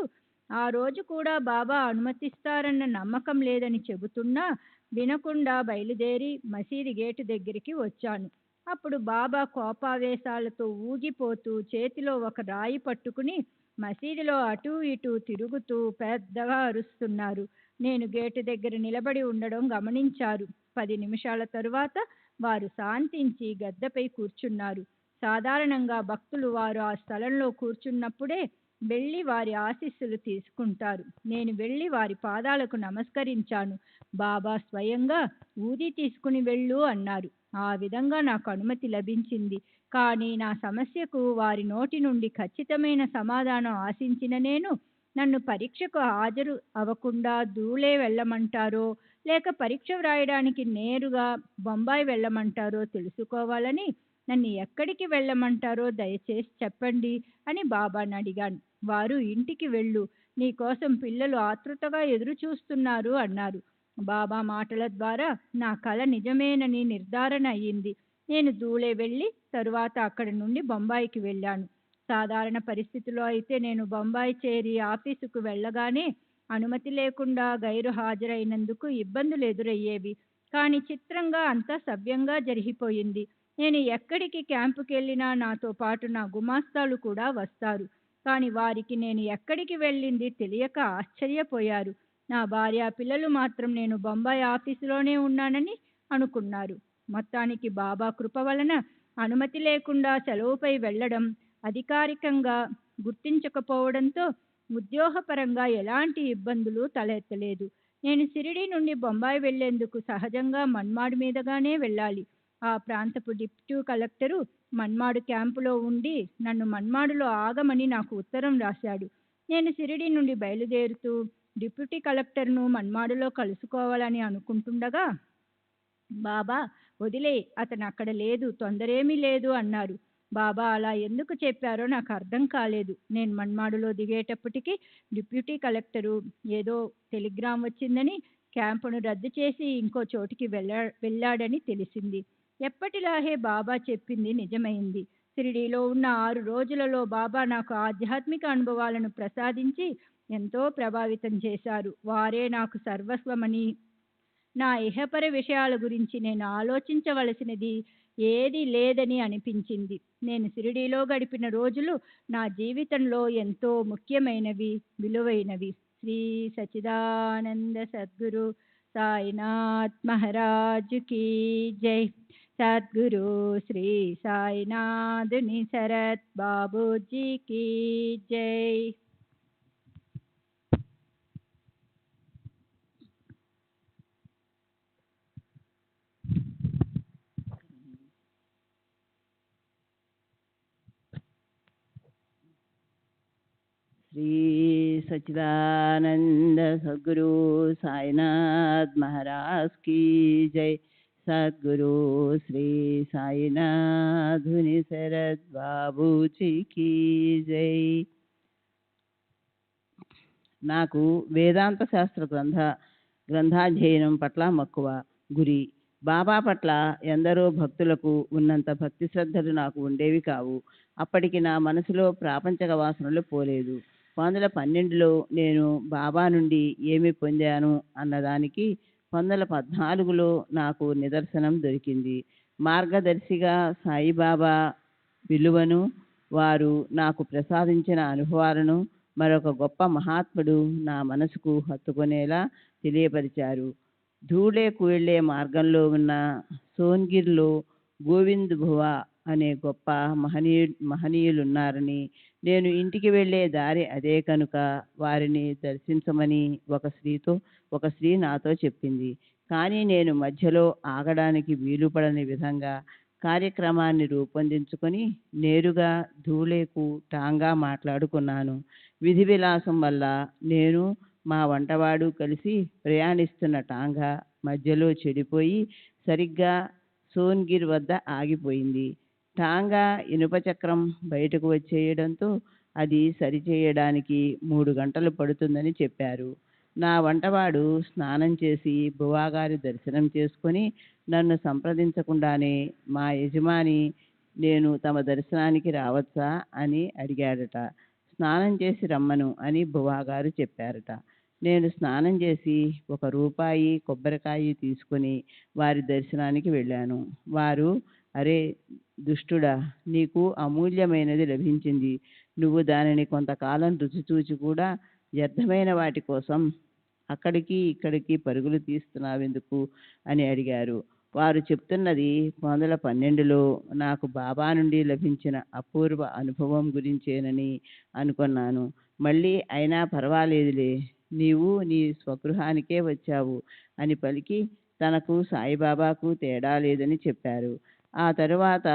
ఆ రోజు కూడా బాబా అనుమతిస్తారన్న నమ్మకం లేదని చెబుతున్నా వినకుండా బయలుదేరి మసీదు గేటు దగ్గరికి వచ్చాను. అప్పుడు బాబా కోపావేశాలతో ఊగిపోతూ చేతిలో ఒక రాయి పట్టుకుని మసీదులో అటూ ఇటూ తిరుగుతూ పెద్దగా అరుస్తున్నారు. నేను గేటు దగ్గర నిలబడి ఉండడం గమనించారు. 10 నిమిషాల తరువాత వారు శాంతించి గద్దెపై కూర్చున్నారు. సాధారణంగా భక్తులు వారు ఆ స్థలంలో కూర్చున్నప్పుడే వెళ్ళి వారి ఆశీస్సులు తీసుకుంటారు. నేను వెళ్ళి వారి పాదాలకు నమస్కరించాను. బాబా స్వయంగా ఊది తీసుకుని వెళ్ళు అన్నారు. ఆ విధంగా నాకు అనుమతి లభించింది. కానీ నా సమస్యకు వారి నోటి నుండి ఖచ్చితమైన సమాధానం ఆశించిన నేను, నన్ను పరీక్షకు హాజరు అవ్వకుండా ధూళే వెళ్ళమంటారో లేక పరీక్ష వ్రాయడానికి నేరుగా బొంబాయి వెళ్ళమంటారో తెలుసుకోవాలని, నన్ను ఎక్కడికి వెళ్ళమంటారో దయచేసి చెప్పండి అని బాబాని అడిగాను. వారు ఇంటికి వెళ్ళు, నీకోసం పిల్లలు ఆతృతగా ఎదురు చూస్తున్నారు అన్నారు. బాబా మాటల ద్వారా నా కల నిజమేనని నిర్ధారణ అయ్యింది. నేను ధూళే వెళ్ళి తరువాత అక్కడి నుండి బొంబాయికి వెళ్ళాను. సాధారణ పరిస్థితిలో అయితే నేను బొంబాయి చేరి ఆఫీసుకు వెళ్ళగానే అనుమతి లేకుండా గైరు హాజరైనందుకు ఇబ్బందులు ఎదురయ్యేవి. కానీ చిత్రంగా అంతా సవ్యంగా జరిగిపోయింది. నేను ఎక్కడికి క్యాంపుకి వెళ్ళినా నాతో పాటు నా గుమాస్తాలు కూడా వస్తారు. కానీ వారికి నేను ఎక్కడికి వెళ్ళింది తెలియక ఆశ్చర్యపోయారు. నా భార్య పిల్లలు మాత్రం నేను బొంబాయి ఆఫీసులోనే ఉన్నానని అనుకున్నారు. మొత్తానికి బాబా కృప వలన అనుమతి లేకుండా సెలవుపై వెళ్ళడం అధికారికంగా గుర్తించకపోవడంతో ఉద్యోగపరంగా ఎలాంటి ఇబ్బందులు తలెత్తలేదు. నేను షిరిడి నుండి బొంబాయి వెళ్లేందుకు సహజంగా మన్మాడు మీదుగానే వెళ్ళాలి. ఆ ప్రాంతపు డిప్యూటీ కలెక్టరు మన్మాడు క్యాంపులో ఉండి నన్ను మన్మాడులో ఆగమని నాకు ఉత్తరం రాశాడు. నేను షిరిడి నుండి బయలుదేరుతూ డిప్యూటీ కలెక్టర్ను మన్మాడులో కలుసుకోవాలని అనుకుంటుండగా బాబా, వదిలే, అతను అక్కడ లేదు, తొందరేమీ లేదు అన్నారు. బాబా అలా ఎందుకు చెప్పారో నాకు అర్థం కాలేదు. నేను మన్మాడులో దిగేటప్పటికి డిప్యూటీ కలెక్టరు ఏదో టెలిగ్రామ్ వచ్చిందని క్యాంపును రద్దు చేసి ఇంకో చోటికి వెళ్ళాడని తెలిసింది. ఎప్పటిలాగే బాబా చెప్పింది నిజమైంది. షిరిడీలో ఉన్న 6 రోజులలో బాబా నాకు ఆధ్యాత్మిక అనుభవాలను ప్రసాదించి ఎంతో ప్రభావితం చేశారు. వారే నాకు సర్వస్వమని, నా ఇహపర విషయాల గురించి నేను ఆలోచించవలసినది ఏదీ లేదని అనిపించింది. నేను షిరిడీలో గడిపిన రోజులు నా జీవితంలో ఎంతో ముఖ్యమైనవి, విలువైనవి. శ్రీ సచ్చిదానంద సద్గురు సాయినాథ్ మహారాజ్ కీ జై. సద్గురు శ్రీ సాయినాథుని శరత్ బాబూజీ కీ జై. श्री सच्चिदानंद सद्गुरु साईनाथ महाराज की जय. सद्गुरु श्री साईनाथ धुनि शरद बाबूजी की जय. నాకు వేదాంత శాస్త్ర గ్రంథాధ్యయనం పట్ల మక్కువ, గురి. బాబా పట్ల ఎందరో భక్తులకు ఉన్నంత భక్తి శ్రద్ధలు నాకు ఉండేవి కావు. అప్పటికి నా మనసులో ప్రాపంచక వాసనలు పోలేదు. 2012లో నేను బాబా నుండి ఏమి పొందాను అన్నదానికి 2014లో నాకు నిదర్శనం దొరికింది. మార్గదర్శిగా సాయిబాబా విలువను, వారు నాకు ప్రసాదించిన అనుభవాలను మరొక గొప్ప మహాత్ముడు నా మనసుకు హత్తుకునేలా తెలియపరిచారు. ధూళేకు వెళ్లే మార్గంలో ఉన్న సోన్గిర్లో గోవింద్ భువా అనే గొప్ప మహనీయులున్నారని, నేను ఇంటికి వెళ్ళే దారి అదే కనుక వారిని దర్శించమని ఒక స్త్రీ నాతో చెప్పింది. కానీ నేను మధ్యలో ఆగడానికి వీలుపడని విధంగా కార్యక్రమాన్ని రూపొందించుకొని నేరుగా ధూళేకు టాంగా మాట్లాడుకున్నాను. విధి విలాసం వల్ల నేను, మా వంటవాడు కలిసి ప్రయాణిస్తున్న టాంగా మధ్యలో చెడిపోయి సరిగ్గా సోన్గిర్ వద్ద ఆగిపోయింది. టాంగా ఇనుప చక్రం బయటకు వచ్చేయడంతో అది సరిచేయడానికి 3 గంటలు పడుతుందని చెప్పారు. నా వంటవాడు స్నానం చేసి బువాగారి దర్శనం చేసుకొని నన్ను సంప్రదించకుండానే మా యజమాని నేను తమ దర్శనానికి రావచ్చా అని అడిగాడట. స్నానం చేసి రమ్మను అని బువాగారు చెప్పారట. నేను స్నానం చేసి 1 రూపాయి కొబ్బరికాయ తీసుకుని వారి దర్శనానికి వెళ్ళాను. వారు, అరే దుష్టుడా, నీకు అమూల్యమైనది లభించింది. నువ్వు దానిని కొంతకాలం రుచి చూచి కూడా వ్యర్థమైన వాటి కోసం అక్కడికి ఇక్కడికి పరుగులు తీస్తున్నావెందుకు అని అడిగారు. వారు చెప్తున్నది 2012లో నాకు బాబా నుండి లభించిన అపూర్వ అనుభవం గురించేనని అనుకున్నాను. మళ్ళీ అయినా పర్వాలేదులే, నీవు నీ స్వగృహానికే వచ్చావు అని పలికి తనకు సాయిబాబాకు తేడా లేదని చెప్పారు. ఆ తరువాత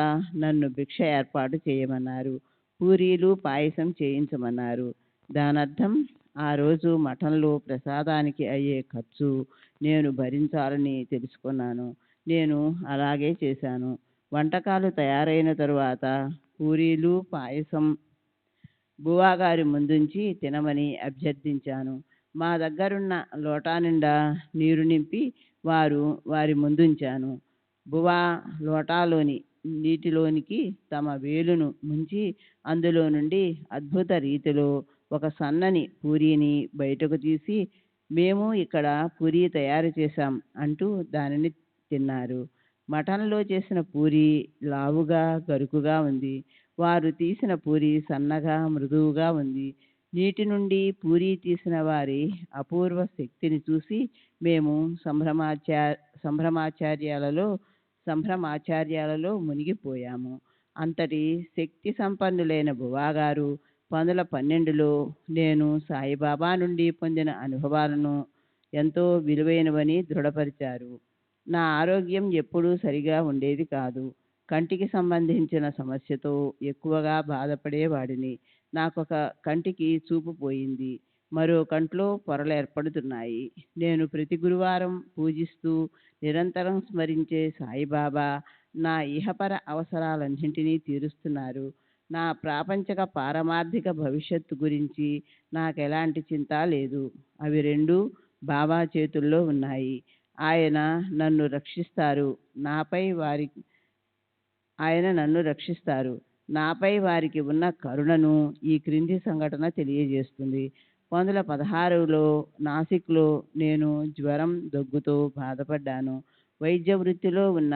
నన్ను భిక్ష ఏర్పాటు చేయమన్నారు. పూరీలు పాయసం చేయించమన్నారు. దానర్థం ఆ రోజు మఠంలో ప్రసాదానికి అయ్యే ఖర్చు నేను భరించాలని తెలుసుకున్నాను. నేను అలాగే చేశాను. వంటకాలు తయారైన తరువాత పూరీలు పాయసం బువాగారి ముందుంచి తినమని అభ్యర్థించాను. మా దగ్గరున్న లోటా నిండా నీరు నింపి వారి ముందుంచాను. బువా లోటాలోని నీటిలోనికి తమ వేలును ముంచి అందులో నుండి అద్భుత రీతిలో ఒక సన్నని పూరీని బయటకు తీసి, మేము ఇక్కడ పూరీ తయారు చేశాం అంటూ దానిని తిన్నారు. మటన్లో చేసిన పూరీ లావుగా గరుకుగా ఉంది. వారు తీసిన పూరీ సన్నగా మృదువుగా ఉంది. నీటి నుండి పూరీ తీసిన వారి అపూర్వ శక్తిని చూసి మేము సంభ్రమాచార్యాలలో మునిగిపోయాము. అంతటి శక్తి సంపన్నులైన బువాగారు 2012లో నేను సాయిబాబా నుండి పొందిన అనుభవాలను ఎంతో విలువైనవని దృఢపరిచారు. నా ఆరోగ్యం ఎప్పుడూ సరిగా ఉండేది కాదు. కంటికి సంబంధించిన సమస్యతో ఎక్కువగా బాధపడేవాడిని. నాకొక కంటికి చూపు పోయింది. మరో కంట్లో పొరలు ఏర్పడుతున్నాయి. నేను ప్రతి గురువారం పూజిస్తూ నిరంతరం స్మరించే సాయిబాబా నా ఇహపర అవసరాలన్నింటినీ తీరుస్తున్నారు. నా ప్రాపంచిక పారమార్థిక భవిష్యత్తు గురించి నాకెలాంటి చింత లేదు. అవి రెండూ బాబా చేతుల్లో ఉన్నాయి. ఆయన నన్ను రక్షిస్తారు. నాపై వారి ఆయన నన్ను రక్షిస్తారు. నాపై వారికి ఉన్న కరుణను ఈ క్రింది సంఘటన తెలియజేస్తుంది. 1916లో నాసిక్లో నేను జ్వరం, దగ్గుతో బాధపడ్డాను. వైద్య వృత్తిలో ఉన్న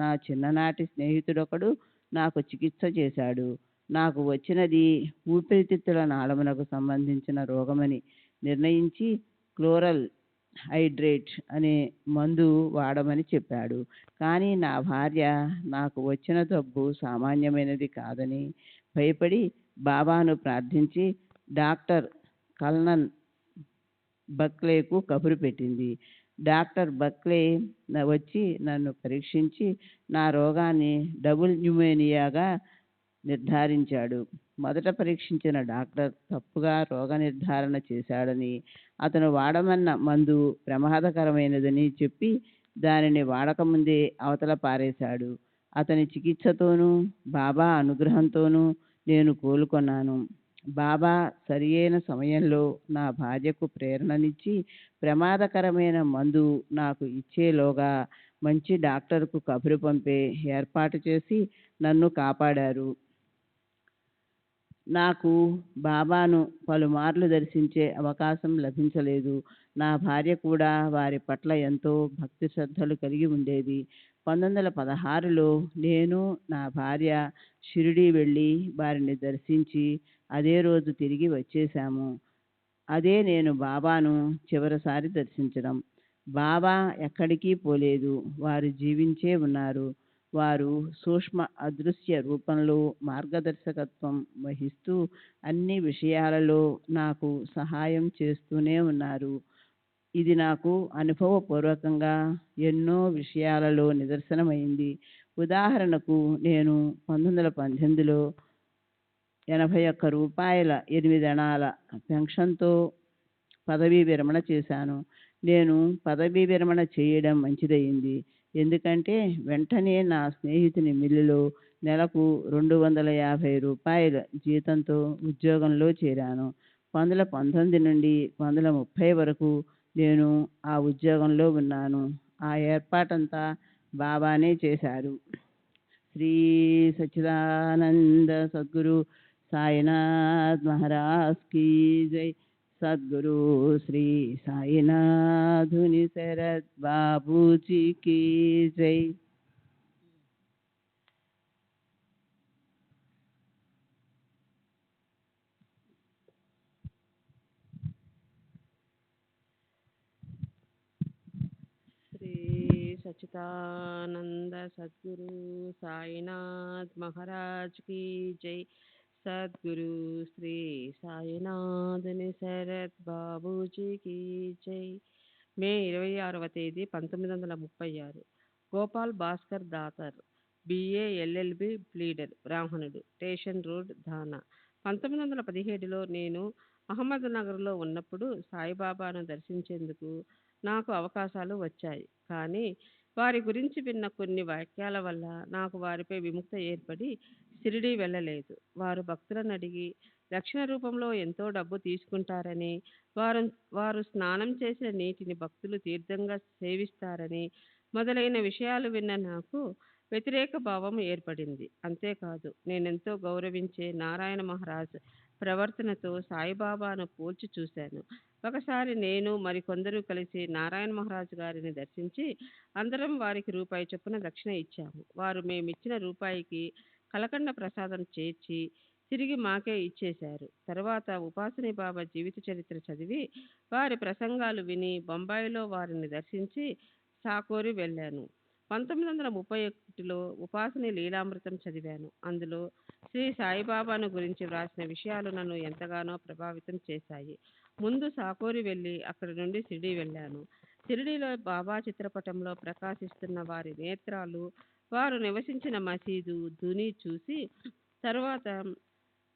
నా చిన్ననాటి స్నేహితుడొకడు నాకు చికిత్స చేశాడు. నాకు వచ్చినది ఊపిరితిత్తుల నాళమునకు సంబంధించిన రోగమని నిర్ణయించి క్లోరల్ హైడ్రేట్ అనే మందు వాడమని చెప్పాడు. కానీ నా భార్య నాకు వచ్చిన జబ్బు సామాన్యమైనది కాదని భయపడి బాబాను ప్రార్థించి డాక్టర్ కల్నన్ బక్లేకు కబురు పెట్టింది. డాక్టర్ బక్లే వచ్చి నన్ను పరీక్షించి నా రోగాన్ని డబుల్ న్యూమోనియాగా నిర్ధారించాడు. మొదట పరీక్షించిన డాక్టర్ తప్పుగా రోగ నిర్ధారణ చేశాడని, అతను వాడమన్న మందు ప్రమాదకరమైనదని చెప్పి దానిని వాడకముందే అవతల పారేశాడు. అతని చికిత్సతోనూ బాబా అనుగ్రహంతోనూ నేను కోలుకొన్నాను. బాబా సరియైన సమయంలో నా భార్యకు ప్రేరణనిచ్చి ప్రమాదకరమైన మందు నాకు ఇచ్చేలోగా మంచి డాక్టర్కు కబురు పంపే ఏర్పాటు చేసి నన్ను కాపాడారు. నాకు బాబాను పలుమార్లు దర్శించే అవకాశం లభించలేదు. నా భార్య కూడా వారి పట్ల ఎంతో భక్తి శ్రద్ధలు కలిగి ఉండేది. 1916లో నేను నా భార్య షిరిడీ వెళ్ళి వారిని దర్శించి అదే రోజు తిరిగి వచ్చేశాము. అదే నేను బాబాను చివరిసారి దర్శించడం. బాబా ఎక్కడికి పోలేదు. వారు జీవించే ఉన్నారు. వారు సూక్ష్మ అదృశ్య రూపంలో మార్గదర్శకత్వం వహిస్తూ అన్ని విషయాలలో నాకు సహాయం చేస్తూనే ఉన్నారు. ఇది నాకు అనుభవపూర్వకంగా ఎన్నో విషయాలలో నిదర్శనమైంది. ఉదాహరణకు నేను 1918లో 81 రూపాయల 8 అణాల పెన్షన్తో పదవీ విరమణ చేశాను. నేను పదవీ విరమణ చేయడం మంచిదయింది. ఎందుకంటే వెంటనే నా స్నేహితుని మిల్లులో నెలకు 250 రూపాయల జీతంతో ఉద్యోగంలో చేరాను. 1919 నుండి 1930 వరకు నేను ఆ ఉద్యోగంలో ఉన్నాను. ఆ ఏర్పాటంతా బాబానే చేశారు. శ్రీ సచ్చిదానంద సద్గురు సాయినాథ్ మహారాజ్ కీ జై. సద్గురు శ్రీ సాయినాథుని శరత్ బాబూజీ కీ జై. శ్రీ సచ్చిదానంద సద్గురు సాయినాథ్ మహారాజ్ की जय. సద్గురు శ్రీ సాయినాథుని శరత్ బాబూజీ की जय. మే 26వ తేదీ 1936. Gopal Bhaskar Datar, BA LLB pleader, బ్రాహ్మణుడు, స్టేషన్ రోడ్, ధానా. 1917లో నేను అహ్మద్నగర్లో ఉన్నప్పుడు సాయిబాబాను దర్శించేందుకు నాకు అవకాశాలు వచ్చాయి. కానీ వారి గురించి విన్న కొన్ని వాక్యాల వల్ల నాకు వారిపై విముక్త ఏర్పడి షిరిడీ వెళ్ళలేదు. వారు భక్తులను అడిగి దక్షిణ రూపంలో ఎంతో డబ్బు తీసుకుంటారని, వారు వారు స్నానం చేసిన నీటిని భక్తులు తీర్థంగా సేవిస్తారని మొదలైన విషయాలు విన్న నాకు వ్యతిరేక భావం ఏర్పడింది. అంతేకాదు, నేనెంతో గౌరవించే నారాయణ మహారాజ్ ప్రవర్తనతో సాయిబాబాను పోల్చి చూశాను. ఒకసారి నేను మరికొందరు కలిసి నారాయణ మహారాజ్ గారిని దర్శించి అందరం వారికి రూపాయి చొప్పున దక్షిణ ఇచ్చాము. వారు మేమిచ్చిన రూపాయికి కలకండ ప్రసాదం చేర్చి తిరిగి మాకే ఇచ్చేశారు. తర్వాత ఉపాసని బాబా జీవిత చరిత్ర చదివి వారి ప్రసంగాలు విని బొంబాయిలో వారిని దర్శించి సాకోరి వెళ్ళాను. 1931లో ఉపాసని లీలామృతం చదివాను. అందులో శ్రీ సాయిబాబాను గురించి వ్రాసిన విషయాలు నన్ను ఎంతగానో ప్రభావితం చేశాయి. ముందు సాకోరి వెళ్ళి అక్కడి నుండి షిరిడీ వెళ్ళాను. షిరిడీలో బాబా చిత్రపటంలో ప్రకాశిస్తున్న వారి నేత్రాలు, వారు నివసించిన మసీదు, ధుని చూసి తర్వాత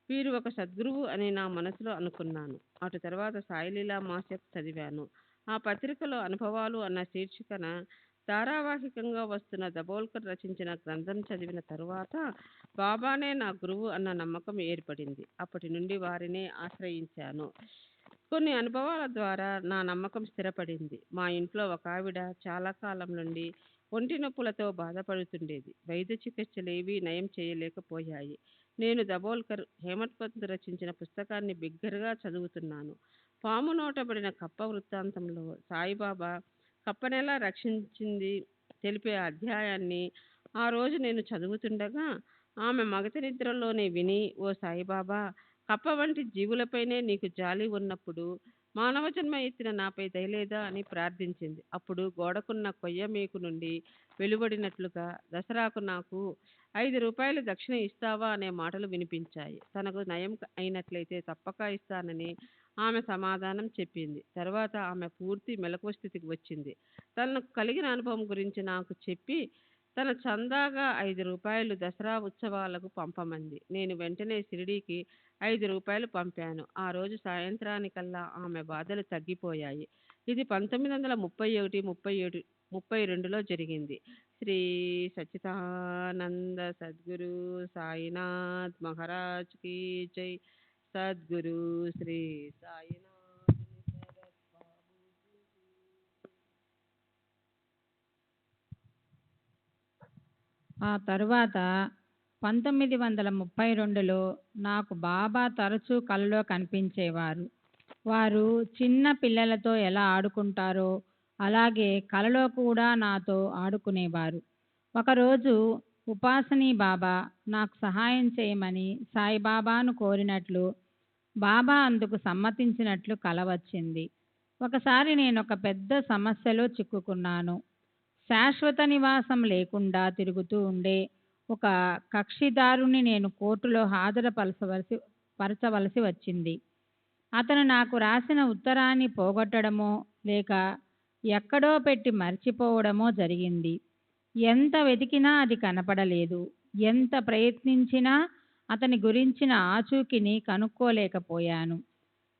వీరు ఒక సద్గురువు అని నా మనసులో అనుకున్నాను. అటు తర్వాత సాయిలీలా మాసక్ చదివాను. ఆ పత్రికలో అనుభవాలు అన్న శీర్షికన ధారావాహికంగా వస్తున్న దబోల్కర్ రచించిన గ్రంథం చదివిన తరువాత బాబానే నా గురువు అన్న నమ్మకం ఏర్పడింది. అప్పటి నుండి వారినే ఆశ్రయించాను. కొన్ని అనుభవాల ద్వారా నా నమ్మకం స్థిరపడింది. మా ఇంట్లో ఒక ఆవిడ చాలా కాలం నుండి ఒంటి నొప్పులతో బాధపడుతుండేది. వైద్య చికిత్సలేవీ నయం చేయలేకపోయాయి. నేను దబోల్కర్, హేమత్ పంత్ రచించిన పుస్తకాన్ని బిగ్గరగా చదువుతున్నాను. పాము నోటబడిన కప్ప వృత్తాంతంలో సాయిబాబా కప్పనెలా రక్షించింది తెలిపే అధ్యాయాన్ని ఆ రోజు నేను చదువుతుండగా ఆమె మగత నిద్రలోనే విని, ఓ సాయిబాబా, కప్ప వంటి జీవులపైనే నీకు జాలి ఉన్నప్పుడు మానవ జన్మ ఎత్తిన నాపై దయలేదా అని ప్రార్థించింది. అప్పుడు గోడకున్న కొయ్య మేకు నుండి వెలువడినట్లుగా దసరాకు నాకు 5 రూపాయలు దక్షిణ ఇస్తావా అనే మాటలు వినిపించాయి. తనకు నయం అయినట్లయితే తప్పక ఇస్తానని ఆమె సమాధానం చెప్పింది. తర్వాత ఆమె పూర్తి మెలకువ స్థితికి వచ్చింది. తనకు కలిగిన అనుభవం గురించి నాకు చెప్పి తన చందాగా 5 రూపాయలు దసరా ఉత్సవాలకు పంపమంది. నేను వెంటనే షిరిడీకి 5 రూపాయలు పంపాను. ఆ రోజు సాయంత్రానికల్లా ఆమె బాధలు తగ్గిపోయాయి. ఇది 1931, 32లో జరిగింది. శ్రీ సచ్చిదానంద సద్గురు సాయినాథ్ మహారాజ్ కీ జై. సద్గురు శ్రీ సాయినాథ్ శరత్ బాబూజీ. ఆ తరువాత 1932లో నాకు బాబా తరచూ కలలో కనిపించేవారు. వారు చిన్న పిల్లలతో ఎలా ఆడుకుంటారో అలాగే కలలో కూడా నాతో ఆడుకునేవారు. ఒకరోజు ఉపాసనీ బాబా నాకు సహాయం చేయమని సాయిబాబాను కోరినట్లు, బాబా అందుకు సమ్మతించినట్లు కల వచ్చింది. ఒకసారి నేను ఒక పెద్ద సమస్యలో చిక్కుకున్నాను. శాశ్వత నివాసం లేకుండా తిరుగుతూ ఉండే ఒక కక్షిదారుని నేను కోర్టులో పరచవలసి వచ్చింది. అతను నాకు రాసిన ఉత్తరాన్ని పోగొట్టడమో లేక ఎక్కడో పెట్టి మర్చిపోవడమో జరిగింది. ఎంత వెతికినా అది కనపడలేదు. ఎంత ప్రయత్నించినా అతని గురించిన ఆచూకీని కనుక్కోలేకపోయాను.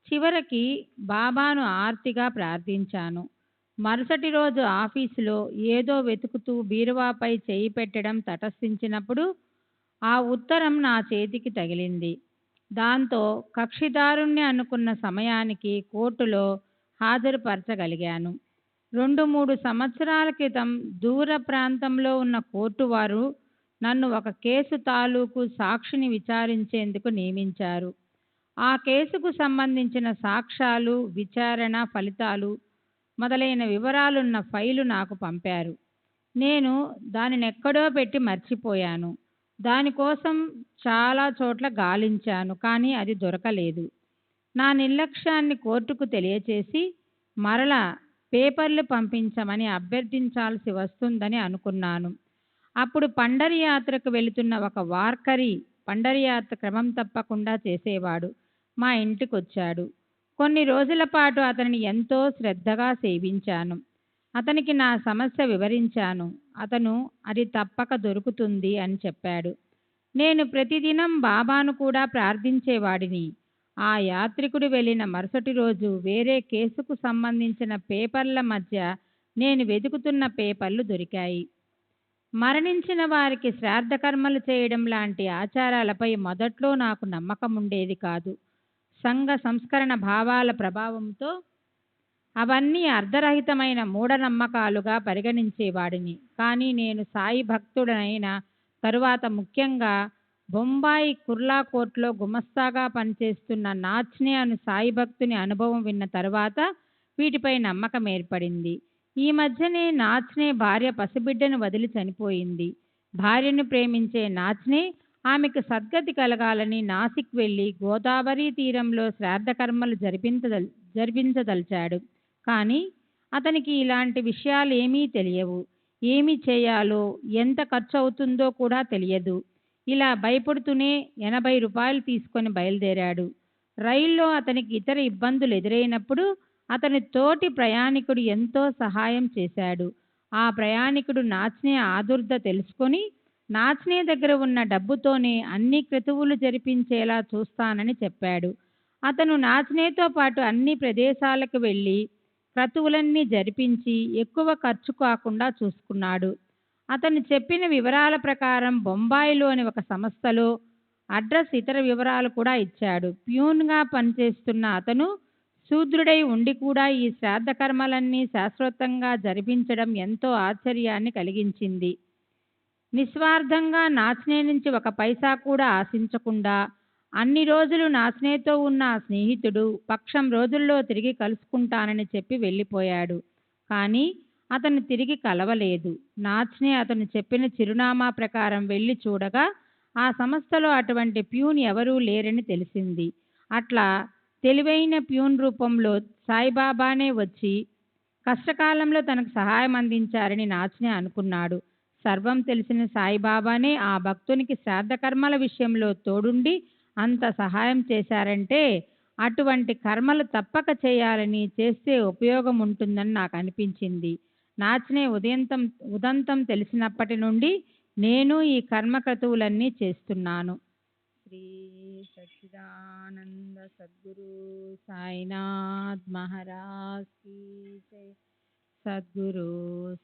చివరికి బాబాను ఆర్తిగా ప్రార్థించాను. మరుసటి రోజు ఆఫీసులో ఏదో వెతుకుతూ బీరువాపై చేయి పెట్టడం తటస్థించినప్పుడు ఆ ఉత్తరం నా చేతికి తగిలింది. దాంతో కక్షిదారుణ్ణి అనుకున్న సమయానికి కోర్టులో హాజరుపరచగలిగాను. 2-3 సంవత్సరాల క్రితం దూర ప్రాంతంలో ఉన్న కోర్టు వారు నన్ను ఒక కేసు తాలూకు సాక్షిని విచారించేందుకు నియమించారు. ఆ కేసుకు సంబంధించిన సాక్ష్యాలు, విచారణ ఫలితాలు మొదలైన వివరాలున్న ఫైలు నాకు పంపారు. నేను దానినెక్కడో పెట్టి మర్చిపోయాను. దానికోసం చాలా చోట్ల గాలించాను, కానీ అది దొరకలేదు. నా నిర్లక్ష్యాన్ని కోర్టుకు తెలియచేసి మరలా పేపర్లు పంపించమని అభ్యర్థించాల్సి వస్తుందని అనుకున్నాను. అప్పుడు పండరి యాత్రకు వెళుతున్న ఒక వార్కరీ పండరి యాత్ర క్రమం తప్పకుండా చేసేవాడు మా ఇంటికొచ్చాడు. కొన్ని రోజుల పాటు అతనిని ఎంతో శ్రద్ధగా సేవించాను. అతనికి నా సమస్య వివరించాను. అతను అది తప్పక దొరుకుతుంది అని చెప్పాడు. నేను ప్రతిదినం బాబాను కూడా ప్రార్థించేవాడిని. ఆ యాత్రికుడు వెళ్ళిన మరుసటి రోజు వేరే కేసుకు సంబంధించిన పేపర్ల మధ్య నేను వెతుకుతున్న పేపర్లు దొరికాయి. మరణించిన వారికి శ్రాద్ధకర్మలు చేయడం లాంటి ఆచారాలపై మొదట్లో నాకు నమ్మకం ఉండేది కాదు. సంఘ సంస్కరణ భావాల ప్రభావంతో అవన్నీ అర్ధరహితమైన మూఢనమ్మకాలుగా పరిగణించేవాడిని. కానీ నేను సాయి భక్తుడనైన తరువాత, ముఖ్యంగా బొంబాయి కుర్లా కోర్టులో గుమస్తాగా పనిచేస్తున్న నాచ్నే అను సాయి భక్తుని అనుభవం విన్న తరువాత వీటిపై నమ్మకం ఏర్పడింది. ఈ మధ్యనే నాచ్నే భార్య పసిబిడ్డను వదిలి చనిపోయింది. భార్యను ప్రేమించే నాచ్నే ఆమెకు సద్గతి కలగాలని నాసిక్ వెళ్ళి గోదావరి తీరంలో శ్రాద్ధకర్మలు జరిపించదలిచాడు. కానీ అతనికి ఇలాంటి విషయాలు ఏమీ తెలియవు. ఏమి చేయాలో, ఎంత ఖర్చు అవుతుందో కూడా తెలియదు. ఇలా భయపడుతూనే 80 రూపాయలు తీసుకొని బయలుదేరాడు. రైల్లో అతనికి ఇతర ఇబ్బందులు ఎదురైనప్పుడు అతని తోటి ప్రయాణికుడు ఎంతో సహాయం చేశాడు. ఆ ప్రయాణికుడు నాచ్నే ఆదుర్ద తెలుసుకొని నాచ్నే దగ్గర ఉన్న డబ్బుతోనే అన్ని క్రతువులు జరిపించేలా చూస్తానని చెప్పాడు. అతను నాచ్నేతో పాటు అన్ని ప్రదేశాలకు వెళ్ళి క్రతువులన్నీ జరిపించి ఎక్కువ ఖర్చు కాకుండా చూసుకున్నాడు. అతను చెప్పిన వివరాల ప్రకారం బొంబాయిలోని ఒక సంస్థలో అడ్రస్, ఇతర వివరాలు కూడా ఇచ్చాడు. ప్యూన్గా పనిచేస్తున్న అతను శూద్రుడై ఉండి కూడా ఈ శ్రాద్ధ కర్మలన్నీ శాశ్వతంగా జరిపించడం ఎంతో ఆశ్చర్యాన్ని కలిగించింది. నిస్వార్థంగా నాచనే నుంచి ఒక పైసా కూడా ఆశించకుండా అన్ని రోజులు నాచనేతో ఉన్న ఆ స్నేహితుడు పక్షం రోజుల్లో తిరిగి కలుసుకుంటానని చెప్పి వెళ్ళిపోయాడు. కానీ అతను తిరిగి కలవలేదు. నాచనే అతను చెప్పిన చిరునామా ప్రకారం వెళ్ళి చూడగా ఆ సంస్థలో అటువంటి ప్యూన్ ఎవరూ లేరని తెలిసింది. అట్లా తెలివైన ప్యూన్ రూపంలో సాయిబాబానే వచ్చి కష్టకాలంలో తనకు సహాయం అందించారని నాచనే అనుకున్నాడు. సర్వం తెలిసిన సాయిబాబానే ఆ భక్తునికి శ్రాద్ధ కర్మల విషయంలో తోడుండి అంత సహాయం చేశారంటే అటువంటి కర్మలు తప్పక చేయాలని, చేస్తే ఉపయోగం ఉంటుందని నాకు అనిపించింది. నాచనే ఉదంతం తెలిసినప్పటి నుండి నేను ఈ కర్మక్రతువులన్నీ చేస్తున్నాను. శ్రీ సచ్చిదానంద సద్గురు సాయినాథ్ మహారాజ్ కీ జై. సద్గురు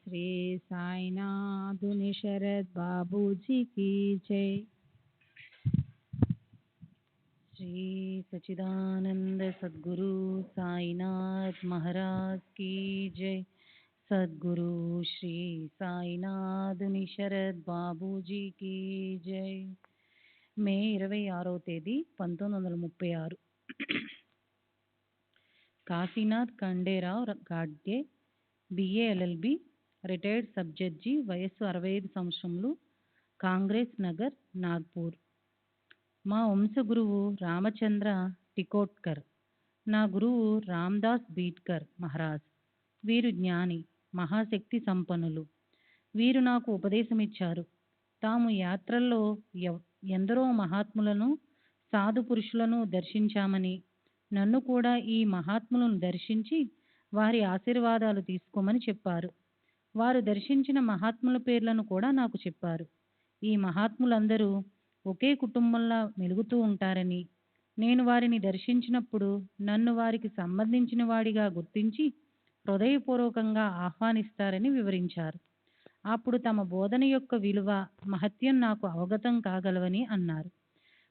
శ్రీ సాయినాథుని శరత్ బాబూజీ కీ జై. श्री सच्चिदानंद सद्गुरु साईनाथ महाराज की जय. सद्गुरु श्री साईनाथ शरद बाबूजी की जय. మే 26వ తేదీ 1936. Kashinath Khanderao Gadge, BA LLB, retired sub judge, వయస్సు 65 సంవత్సరములు, కాంగ్రెస్ నగర్, నాగ్పూర్. మా వంశ గురువు రామచంద్ర టికోట్కర్. నా గురువు రామ్దాస్ బీడ్కర్ మహారాజ్. వీరు జ్ఞాని, మహాశక్తి సంపన్నులు. వీరు నాకు ఉపదేశమిచ్చారు. తాము యాత్రల్లో ఎందరో మహాత్ములను, సాధు పురుషులను దర్శించామని, నన్ను కూడా ఈ మహాత్ములను దర్శించి వారి ఆశీర్వాదాలు తీసుకోమని చెప్పారు. వారు దర్శించిన మహాత్ముల పేర్లను కూడా నాకు చెప్పారు. ఈ మహాత్ములందరూ ఒకే కుటుంబంలా మెలుగుతూ ఉంటారని, నేను వారిని దర్శించినప్పుడు నన్ను వారికి సంబంధించిన వాడిగా గుర్తించి హృదయపూర్వకంగా ఆహ్వానిస్తారని వివరించారు. అప్పుడు తమ బోధన యొక్క విలువ, మహత్యం నాకు అవగతం కాగలవని అన్నారు.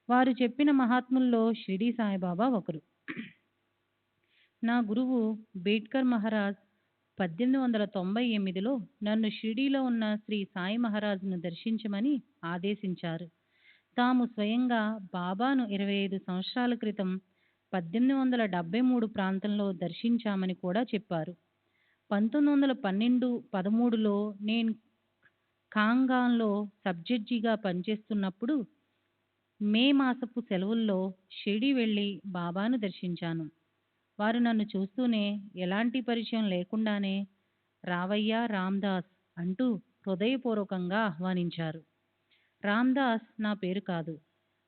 వారు చెప్పిన మహాత్ముల్లో షిరిడీ సాయిబాబా ఒకరు. నా గురువు బేడ్కర్ మహారాజ్ 1898లో నన్ను షిరిడీలో ఉన్న శ్రీ సాయి మహారాజ్ను దర్శించమని ఆదేశించారు. తాము స్వయంగా బాబాను 25 సంవత్సరాల క్రితం 1873 ప్రాంతంలో దర్శించామని కూడా చెప్పారు. 1912-13లో నేను ఖాంగాన్లో సబ్జడ్జిగా పనిచేస్తున్నప్పుడు మే మాసపు సెలవుల్లో షిరిడీ వెళ్ళి బాబాను దర్శించాను. వారు నన్ను చూస్తూనే, ఎలాంటి పరిచయం లేకుండానే రావయ్యా రామ్దాస్ అంటూ హృదయపూర్వకంగా ఆహ్వానించారు. రామ్దాస్ నా పేరు కాదు.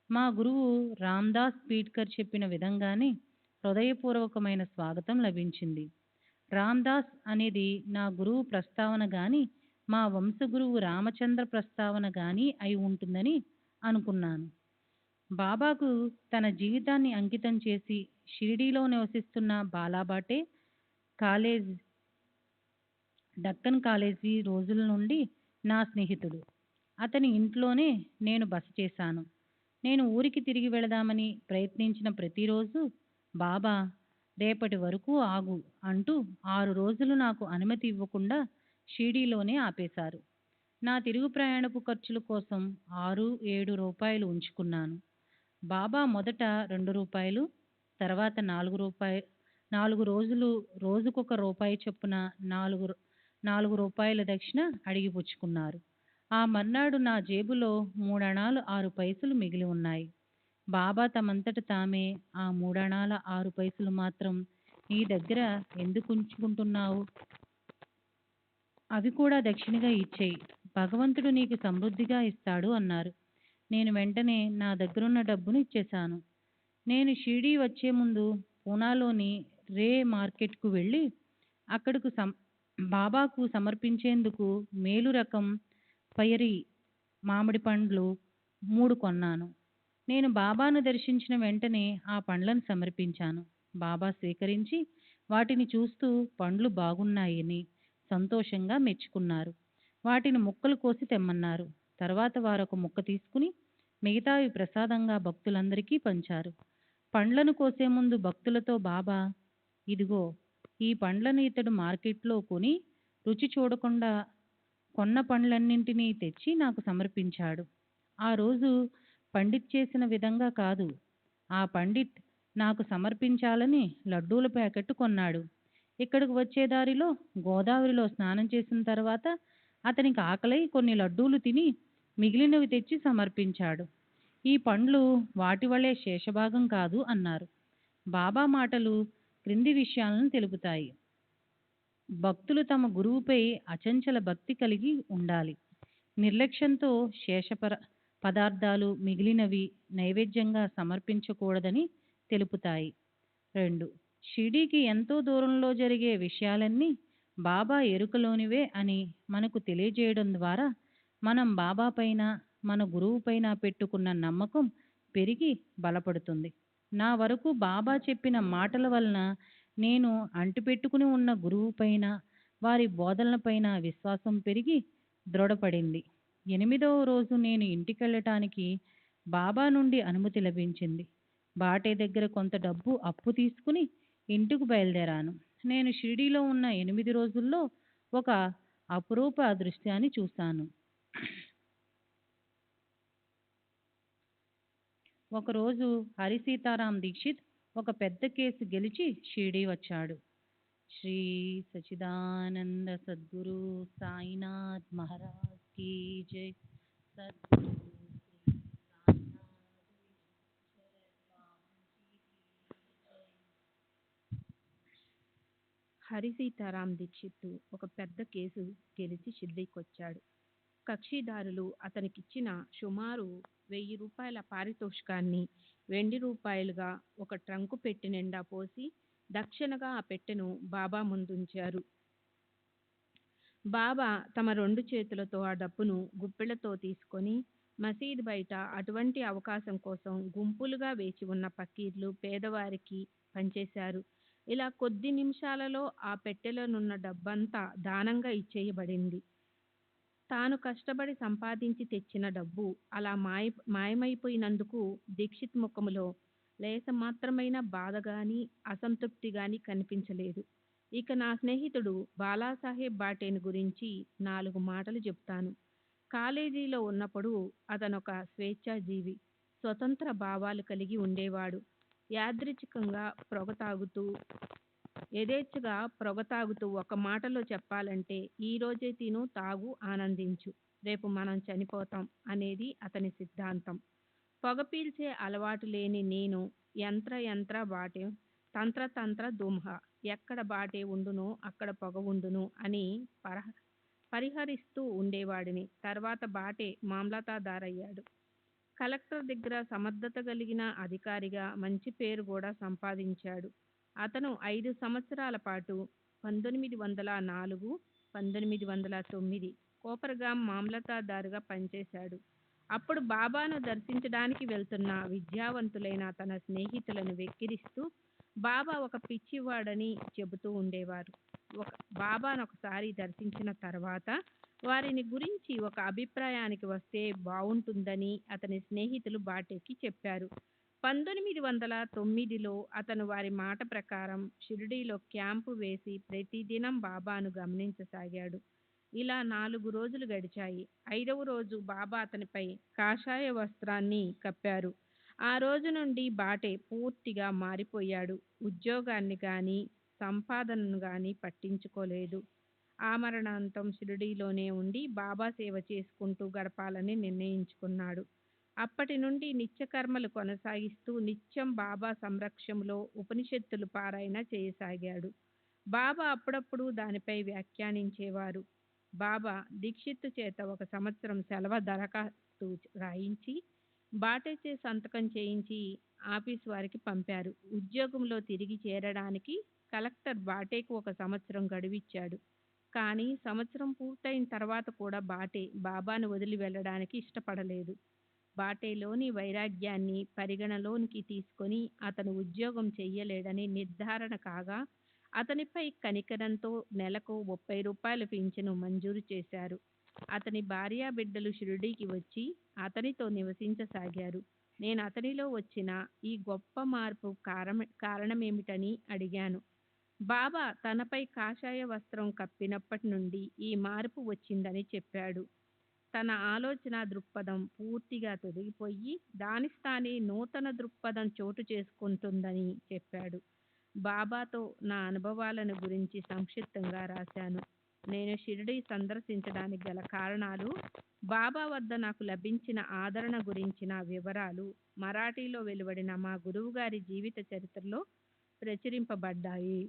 మా గురువు రామ్దాస్ బీడ్కర్ చెప్పిన విధంగానే హృదయపూర్వకమైన స్వాగతం లభించింది. రామ్దాస్ అనేది నా గురువు ప్రస్తావన గాని, మా వంశగురువు రామచంద్ర ప్రస్తావన గాని అయి ఉంటుందని అనుకున్నాను. బాబాకు తన జీవితాన్ని అంకితం చేసి షిరిడీలో నివసిస్తున్న బాలాబాటే కాలేజ్, డక్కన్ కాలేజీ రోజుల నుండి నా స్నేహితుడు. అతని ఇంట్లోనే నేను బస చేశాను. నేను ఊరికి తిరిగి వెళదామని ప్రయత్నించిన ప్రతిరోజు బాబా రేపటి వరకు ఆగు అంటూ 6 రోజులు నాకు అనుమతి ఇవ్వకుండా షిరిడీలోనే ఆపేశారు. నా తిరుగు ప్రయాణపు ఖర్చుల కోసం 6-7 రూపాయలు ఉంచుకున్నాను. బాబా మొదట 2 రూపాయలు, తర్వాత 4 రోజులు రోజుకొక రూపాయి చొప్పున 4 రూపాయల దక్షిణ అడిగి పుచ్చుకున్నారు. ఆ మర్నాడు నా జేబులో 3 అణాలు 6 పైసలు మిగిలి ఉన్నాయి. బాబా తమంతట తామే, ఆ 3 అణాల 6 పైసలు మాత్రం నీ దగ్గర ఎందుకు ఉంచుకుంటున్నావు? అవి కూడా దక్షిణగా ఇచ్చేయి, భగవంతుడు నీకు సమృద్ధిగా ఇస్తాడు అన్నారు. నేను వెంటనే నా దగ్గరున్న డబ్బును ఇచ్చేశాను. నేను షిరిడీ వచ్చే ముందు పూనాలోని రే మార్కెట్కు వెళ్ళి అక్కడకు బాబాకు సమర్పించేందుకు మేలు రకం పయరి మామిడి పండ్లు 3 కొన్నాను. నేను బాబాను దర్శించిన వెంటనే ఆ పండ్లను సమర్పించాను. బాబా స్వీకరించి వాటిని చూస్తూ పండ్లు బాగున్నాయని సంతోషంగా మెచ్చుకున్నారు. వాటిని ముక్కలు కోసి తెమ్మన్నారు. తర్వాత వారొక ముక్క తీసుకుని మిగతావి ప్రసాదంగా భక్తులందరికీ పంచారు. పండ్లను కోసే ముందు భక్తులతో బాబా, ఇదిగో ఈ పండ్లను ఇతడు మార్కెట్లో కొని రుచి చూడకుండా కొన్న పండ్లన్నింటినీ తెచ్చి నాకు సమర్పించాడు. ఆ రోజు పండిత్ చేసిన విధంగా కాదు, ఆ పండిత్ నాకు సమర్పించాలని లడ్డూల ప్యాకెట్ కొన్నాడు. ఇక్కడికి వచ్చే దారిలో గోదావరిలో స్నానం చేసిన తర్వాత అతనికి ఆకలై కొన్ని లడ్డూలు తిని మిగిలినవి తెచ్చి సమర్పించాడు. ఈ పండ్లు వాటి వలె శేషభాగం కాదు అన్నారు. బాబా మాటలు క్రింది విషయాలను తెలుపుతాయి. భక్తులు తమ గురువుపై అచంచల భక్తి కలిగి ఉండాలి. నిర్లక్ష్యంతో పదార్థాలు మిగిలినవి నైవేద్యంగా సమర్పించకూడదని తెలుపుతాయి. 2. షిరిడీకి ఎంతో దూరంలో జరిగే విషయాలన్నీ బాబా ఎరుకలోనివే అని మనకు తెలియజేయడం ద్వారా మనం బాబా పైన, మన గురువు పైన పెట్టుకున్న నమ్మకం పెరిగి బలపడుతుంది. నా వరకు బాబా చెప్పిన మాటల వలన నేను అంటిపెట్టుకుని ఉన్న గురువు పైన, వారి బోధనలపైన విశ్వాసం పెరిగి దృఢపడింది. 8వ రోజు నేను ఇంటికెళ్ళటానికి బాబా నుండి అనుమతి లభించింది. బాటే దగ్గర కొంత డబ్బు అప్పు తీసుకుని ఇంటికి బయలుదేరాను. నేను షిరిడీలో ఉన్న 8 రోజుల్లో ఒక అపురూప దృశ్యాన్ని చూశాను. ఒకరోజు హరి సీతారాం దీక్షిత్ ఒక పెద్ద కేసు గెలిచి షిరిడీ వచ్చాడు. శ్రీ సచిదానంద సద్గురు సాయినాథ్ మహారాజ్ కీ జై. సద్గురు శ్రీ సాయినాథ్ హరి సీతారాం దీక్షిత్ ఒక పెద్ద కేసు గెలిచి షిర్డీకొచ్చాడు. కక్షిదారులు అతనికిచ్చిన సుమారు 1000 రూపాయల పారితోషికాన్ని వెండి రూపాయలుగా ఒక ట్రంకు పెట్టె నిండా పోసి దక్షిణగా ఆ పెట్టెను బాబా ముందుంచారు. బాబా తమ 2 చేతులతో ఆ డబ్బును గుప్పిళ్లతో తీసుకొని మసీదు బయట అటువంటి అవకాశం కోసం గుంపులుగా వేచి ఉన్న ఫకీర్లు, పేదవారికి పంచేశారు. ఇలా కొద్ది నిమిషాలలో ఆ పెట్టెలోనున్న డబ్బంతా దానంగా ఇచ్చేయబడింది. తాను కష్టపడి సంపాదించి తెచ్చిన డబ్బు అలా మాయమైపోయినందుకు దీక్షిత్ ముఖములో లేసమాత్రమైన బాధ గాని, అసంతృప్తి గాని కనిపించలేదు. ఇక నా స్నేహితుడు బాలాసాహెబ్ బాటేను గురించి 4 మాటలు చెప్తాను. కాలేజీలో ఉన్నప్పుడు అతనొక స్వేచ్ఛాజీవి, స్వతంత్ర భావాలు కలిగి ఉండేవాడు. యథేచ్ఛగా పొగ తాగుతూ ఒక మాటలో చెప్పాలంటే ఈ రోజే తిను, తాగు, ఆనందించు, రేపు మనం చనిపోతాం అనేది అతని సిద్ధాంతం. పొగ పీల్చే అలవాటు లేని నేను తంత్ర దుమ్హ, ఎక్కడ బాటే ఉండునో అక్కడ పొగ ఉండును అని పరిహరిస్తూ ఉండేవాడిని. తర్వాత బాటే మామలతాదారయ్యాడు. కలెక్టర్ దగ్గర సమర్థత కలిగిన అధికారిగా మంచి పేరు కూడా సంపాదించాడు. అతను 5 సంవత్సరాల పాటు 1904, 1909 కోపర్గాం మామలతాదారుగా పనిచేశాడు. అప్పుడు బాబాను దర్శించడానికి వెళ్తున్న విద్యావంతులైన తన స్నేహితులను వెక్కిరిస్తూ బాబా ఒక పిచ్చివాడని చెబుతూ ఉండేవారు. బాబాను ఒకసారి దర్శించిన తర్వాత వారిని గురించి ఒక అభిప్రాయానికి వస్తే బావుంటుందని అతని స్నేహితులు బాటేకి చెప్పారు. 1909లో అతను వారి మాట ప్రకారం షిరిడీలో క్యాంపు వేసి ప్రతిదినం బాబాను గమనించసాగాడు. ఇలా 4 రోజులు గడిచాయి. 5వ రోజు బాబా అతనిపై కాషాయ వస్త్రాన్ని కప్పారు. ఆ రోజు నుండి బాటే పూర్తిగా మారిపోయాడు. ఉద్యోగాన్ని గాని, సంపాదనను గాని పట్టించుకోలేదు. ఆమరణాంతం షిరిడీలోనే ఉండి బాబా సేవ చేసుకుంటూ గడపాలని నిర్ణయించుకున్నాడు. అప్పటి నుండి నిత్యకర్మలు కొనసాగిస్తూ నిత్యం బాబా సంరక్షణలో ఉపనిషత్తులు పారాయణ చేయసాగాడు. బాబా అప్పుడప్పుడు దానిపై వ్యాఖ్యానించేవారు. బాబా దీక్షిత్ చేత 1 సంవత్సరం సెలవు దరఖాస్తు రాయించి బాటేచే సంతకం చేయించి ఆఫీసు వారికి పంపారు. ఉద్యోగంలో తిరిగి చేరడానికి కలెక్టర్ బాటేకు 1 సంవత్సరం గడువిచ్చాడు. కానీ సంవత్సరం పూర్తయిన తర్వాత కూడా బాటే బాబాను వదిలి వెళ్ళడానికి ఇష్టపడలేదు. బాటేలోని వైరాగ్యాన్ని పరిగణలోనికి తీసుకొని అతను ఉద్యోగం చెయ్యలేడని నిర్ధారణ కాగా అతనిపై కనికరంతో నెలకు 30 రూపాయల పింఛను మంజూరు చేశారు. అతని భార్యా బిడ్డలు షిరిడీకి వచ్చి అతనితో నివసించసాగారు. నేను అతనిలో వచ్చిన ఈ గొప్ప మార్పు కారణమేమిటని అడిగాను. బాబా తనపై కాషాయ వస్త్రం కప్పినప్పటి నుండి ఈ మార్పు వచ్చిందని చెప్పాడు. తన ఆలోచన దృక్పథం పూర్తిగా తొలగిపోయి దాని స్థానే నూతన దృక్పథం చోటు చేసుకుంటుందని చెప్పాడు. బాబాతో నా అనుభవాలను గురించి సంక్షిప్తంగా రాశాను. నేను షిరిడీ సందర్శించడానికి గల కారణాలు, బాబా వద్ద నాకు లభించిన ఆదరణ గురించిన వివరాలు మరాఠీలో వెలువడిన మా గురువుగారి జీవిత చరిత్రలో ప్రచురింపబడ్డాయి.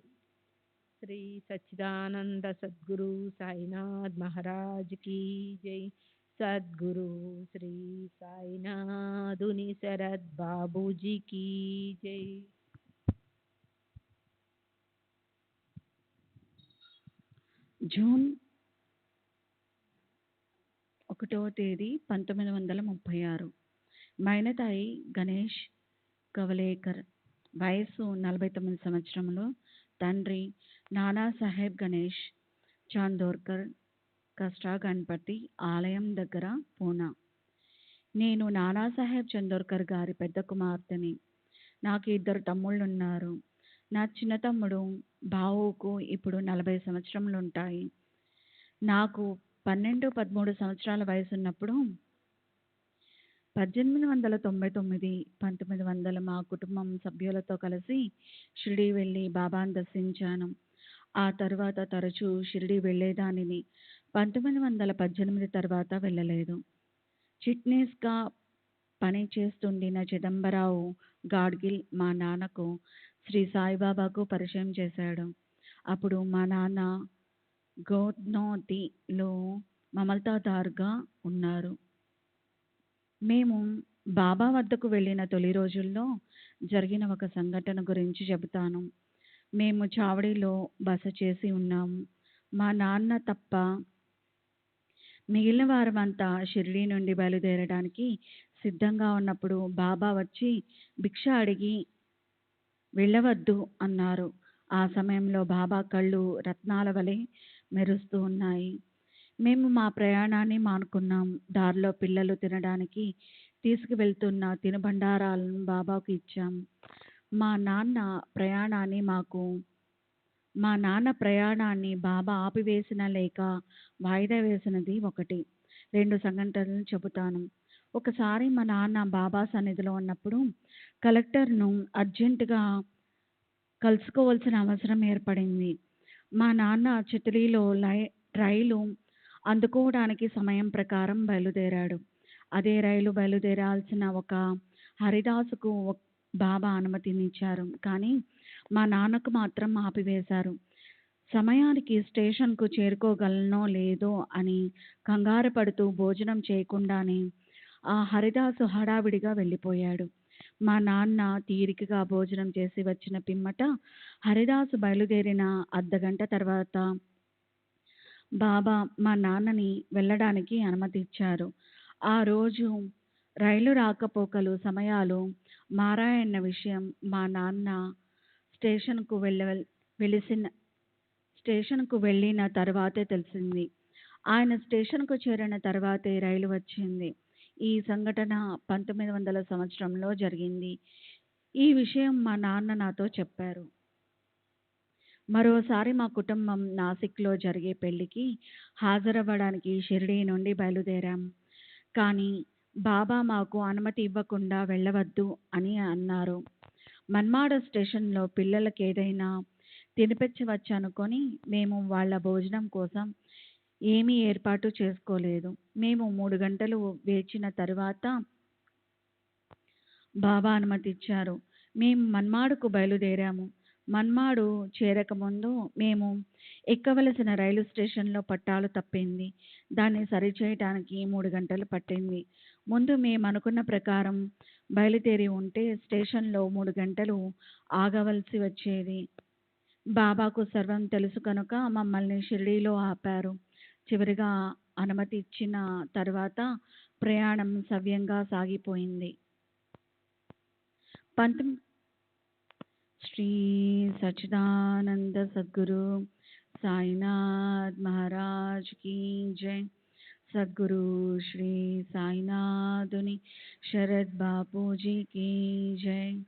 శ్రీ సచ్చిదానంద సద్గురు సాయినాథ్ మహారాజ్ కీ జై. సద్గురు శ్రీ సాయినాథుని శరత్ బాబూజీ కీ జై. జూన్ 1వ తేదీ 1936. మైనతాయి గణేష్ కవలేకర్. వయసు 49 సంవత్సరములు. తండ్రి నానాసాహెబ్ గణేష్ చాందోర్కర్, కస్టా గణపతి ఆలయం దగ్గర, పూనా. నేను నానాసాహెబ్ చందోర్కర్ గారి పెద్ద కుమార్తెని. నాకు 2 తమ్ముళ్ళున్నారు. నా చిన్న తమ్ముడు బావుకు ఇప్పుడు 40 సంవత్సరములుంటాయి. నాకు 12-13 సంవత్సరాల వయసున్నప్పుడు 1899, 1900 మా కుటుంబం సభ్యులతో కలిసి షిరిడీ వెళ్ళి బాబాను దర్శించాను. ఆ తర్వాత తరచూ షిరిడీ వెళ్ళేదానిని. 1918 తర్వాత వెళ్ళలేదు. చిట్నీస్గా పని చేస్తుండిన చిదంబరావు గాడ్గిల్ మా నాన్నకు శ్రీ సాయిబాబాకు పరిచయం చేశాడు. అప్పుడు మా నాన్న గౌద్నోతిలో మమల్తాదార్గా ఉన్నారు. మేము బాబా వద్దకు వెళ్ళిన తొలి రోజుల్లో జరిగిన ఒక సంఘటన గురించి చెబుతాను. మేము చావడిలో బస చేసి ఉన్నాము. మా నాన్న తప్ప మిగిలిన వారమంతా షిరిడీ నుండి బయలుదేరడానికి సిద్ధంగా ఉన్నప్పుడు బాబా వచ్చి భిక్ష అడిగి వెళ్ళవద్దు అన్నారు. ఆ సమయంలో బాబా కళ్ళు రత్నాల వలె మెరుస్తూ ఉన్నాయి. మేము మా ప్రయాణాన్ని మానుకున్నాం. దారిలో పిల్లలు తినడానికి తీసుకువెళ్తున్న తినుబండారాలను బాబాకు ఇచ్చాం. మా నాన్న ప్రయాణాన్ని బాబా ఆపివేసిన లేక వాయిదా వేసినది ఒకటి. 2 సంఘటనలు చెబుతాను. ఒకసారి మా నాన్న బాబా సన్నిధిలో ఉన్నప్పుడు కలెక్టర్ను అర్జెంటుగా కలుసుకోవాల్సిన అవసరం ఏర్పడింది. మా నాన్న చిత్తడిలో రైలు అందుకోవడానికి సమయం ప్రకారం బయలుదేరాడు. అదే రైలు బయలుదేరాల్సిన ఒక హరిదాసుకు బాబా అనుమతినిచ్చారు. కానీ మా నాన్నకు మాత్రం ఆపివేశారు. సమయానికి స్టేషన్కు చేరుకోగలనో లేదో అని కంగారు పడుతూ భోజనం చేయకుండానే ఆ హరిదాసు హడావిడిగా వెళ్ళిపోయాడు. మా నాన్న తీరికగా భోజనం చేసి వచ్చిన పిమ్మట హరిదాసు బయలుదేరిన అర్ధగంట తర్వాత బాబా మా నాన్నని వెళ్ళడానికి అనుమతి ఇచ్చారు. ఆ రోజు రైలు రాకపోకలు సమయాలు మారాయన్న విషయం మా నాన్న స్టేషన్కు వెళ్ళిన తర్వాతే తెలిసింది. ఆయన స్టేషన్కు చేరిన తర్వాతే రైలు వచ్చింది. ఈ సంఘటన 1900 సంవత్సరంలో జరిగింది. ఈ విషయం మా నాన్న నాతో చెప్పారు. మరోసారి మా కుటుంబం నాసిక్లో జరిగే పెళ్లికి హాజరవ్వడానికి షిరిడీ నుండి బయలుదేరాం. కానీ బాబా మాకు అనుమతి ఇవ్వకుండా వెళ్ళవద్దు అని అన్నారు. మన్మాడ స్టేషన్లో పిల్లలకి ఏదైనా తినిపించవచ్చు అనుకొని మేము వాళ్ళ భోజనం కోసం ఏమీ ఏర్పాటు చేసుకోలేదు. మేము 3 గంటలు వేచిన తరువాత బాబా అనుమతి ఇచ్చారు. మేము మన్మాడుకు బయలుదేరాము. మన్మాడు చేరకముందు మేము ఎక్కవలసిన రైలు స్టేషన్లో పట్టాలు తప్పింది. దాన్ని సరిచేయటానికి 3 గంటలు పట్టింది. ముందు మేము అనుకున్న ప్రకారం బయలుదేరి ఉంటే స్టేషన్లో 3 గంటలు ఆగవలసి వచ్చేది. బాబాకు సర్వం తెలుసు కనుక మమ్మల్ని షిరిడీలో ఆపారు. చివరిగా అనుమతి ఇచ్చిన తర్వాత ప్రయాణం సవ్యంగా సాగిపోయింది. श्री सच्चिदानंद सद्गुरु साईनाथ महाराज की जय। सद्गुरु श्री साईनाथुनि शरद बापू जी की जय।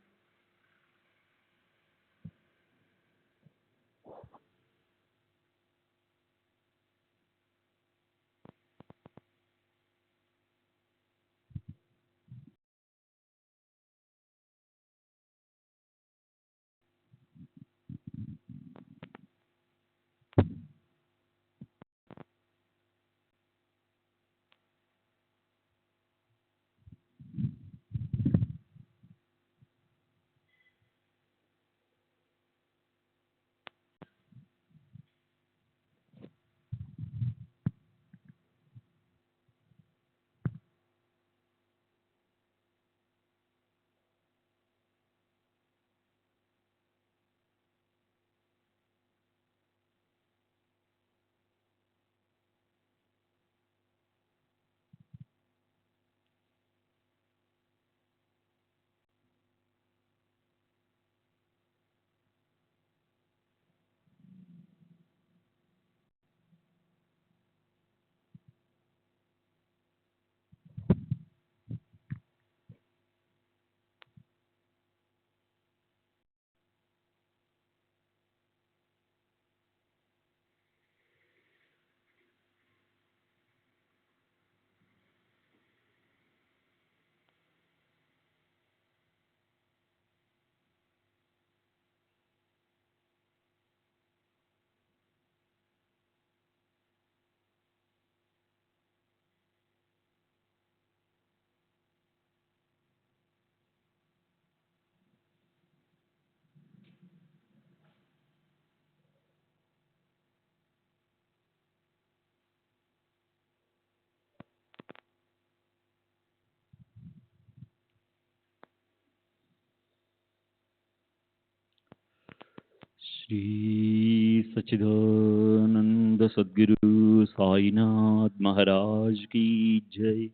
श्री सच्चिदानंद सद्गुरु साईनाथ महाराज की जय।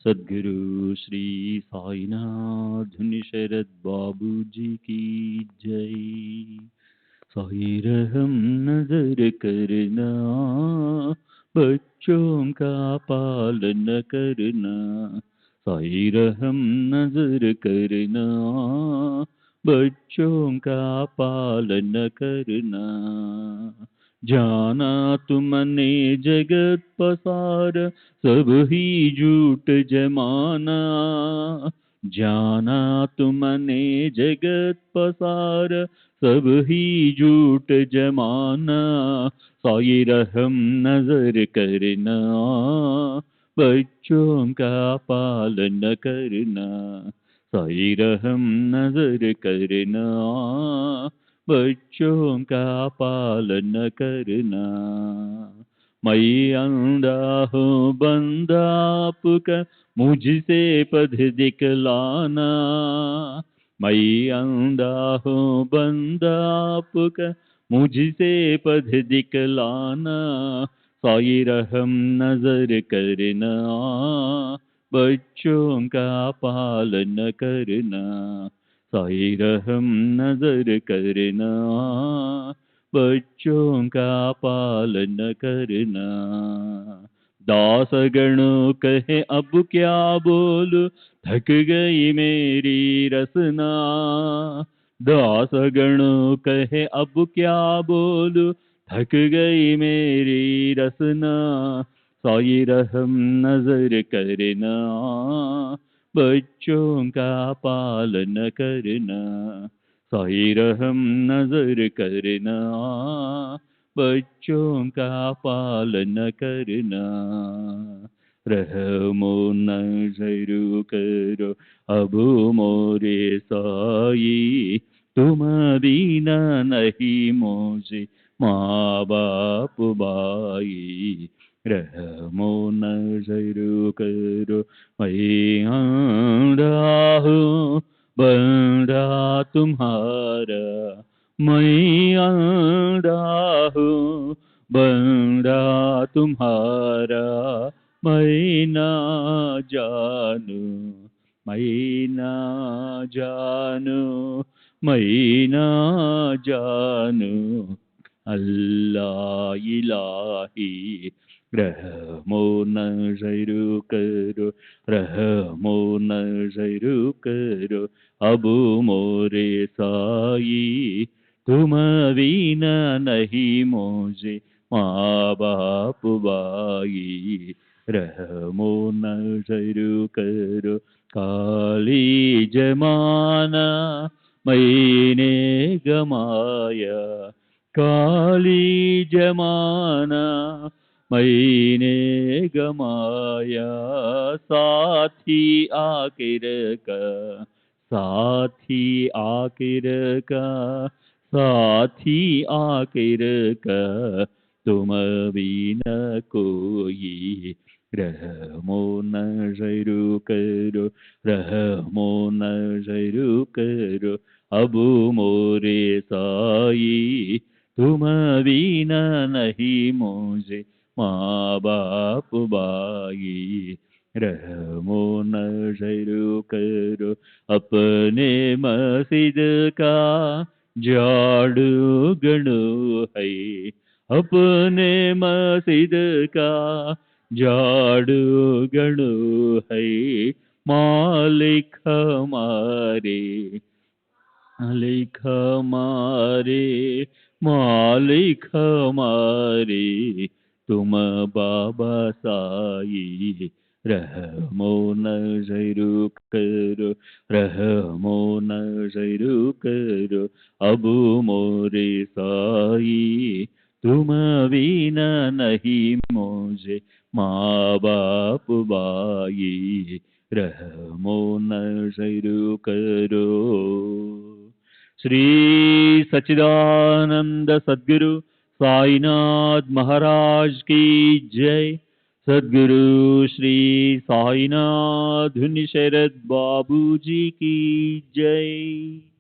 सद्गुरु श्री साईनाथ शरद बाबू जी की जय। साई रहम नजर करना, बच्चों का पालन करना। साई रहम नजर करना, बच्चों का पालन करना। जाना तुमने जगत पसार, सब ही झूठ जमाना। जाना तुमने जगत पसार, सब ही झूठ जमाना। साई रहम नजर करना, बच्चों का पालन करना। साई रहम नजर करना, बच्चों का पालन करना। मैं अंधा हूँ बंदा आपका, मुझसे पथ दिखलाना। मैं अंधा हूँ बंदा आपका, मुझसे पथ दिखलाना। साई रहम नजर करना, बच्चों का पालन करना। साई रहम नजर करना, बच्चों का पालन करना। दास गणों कहे अब क्या बोलूं, थक गई मेरी रसना। दास गणों कहे अब क्या बोलूं, थक गई मेरी रसना। साई रहम नजर करना, बच्चों का पालन करना। साई रहम नजर करना, बच्चों का पालन करना। रहमो नजर करो अब मोरे साई, तुम बिना नहीं मुझे माँ बाप भाई। रहमो नजर करो मैं अंधा हूँ बंदा तुम्हारा। मैं अंधा हूँ बंदा तुम्हारा। मैं ना जानू मैं ना जानूं, मैं ना जानूं, अल्लाह इलाही रहमो नज़र करो, रहमो नज़र करो, अब मोरे साई तुम बिना नहीं मुझे माँ बाप भाई, रहमो नज़र करो, काली जमाना मैंने गमाया, काली जमाना मैंने गमाया, साथी आखिर का, साथी आखिर का, साथी आखिर का, तुम बिना कोई, रहमो नज़र करो, रहमो नज़र करो, अब मोरे साई तुम बिना नहीं मुझे माँ बाप भाई, रहमो नज़र करो, अपने मस्जिद का झाड़ू गणो है, अपने मस्जिद का झाड़ू गणो है, मालिक हमारे, मालिक हमारे, मालिक हमारे, तुम बाबा साई, रहमो नज़र करो, रहमो नज़र करो, अब मोरे साई तुम बिना नहीं मुझे माँ बाप भाई, रहमो नज़र करो। श्री सच्चिदानंद सद्गुरु साईनाथ महाराज की जय। सद्गुरु श्री साईनाथ धुनी शरद बाबू जी की जय।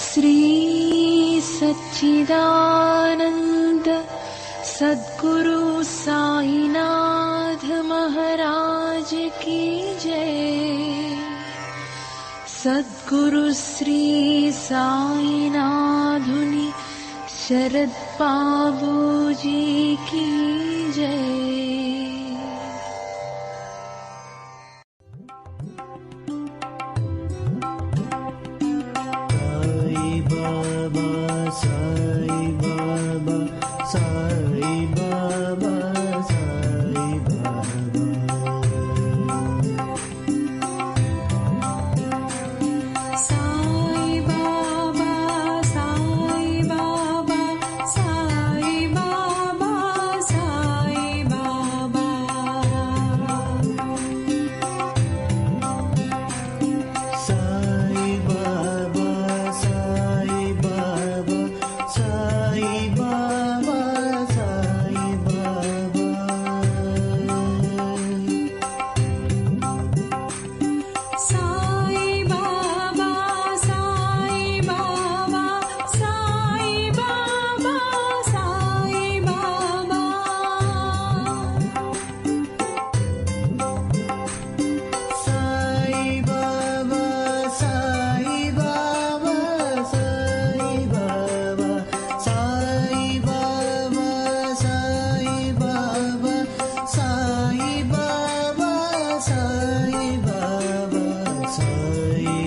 श्री सच्चिदानंद सद्गुरु साईनाथ महाराज की जय। सद्गुरु श्री साईनाथुनि शरद बाबू जी की जय।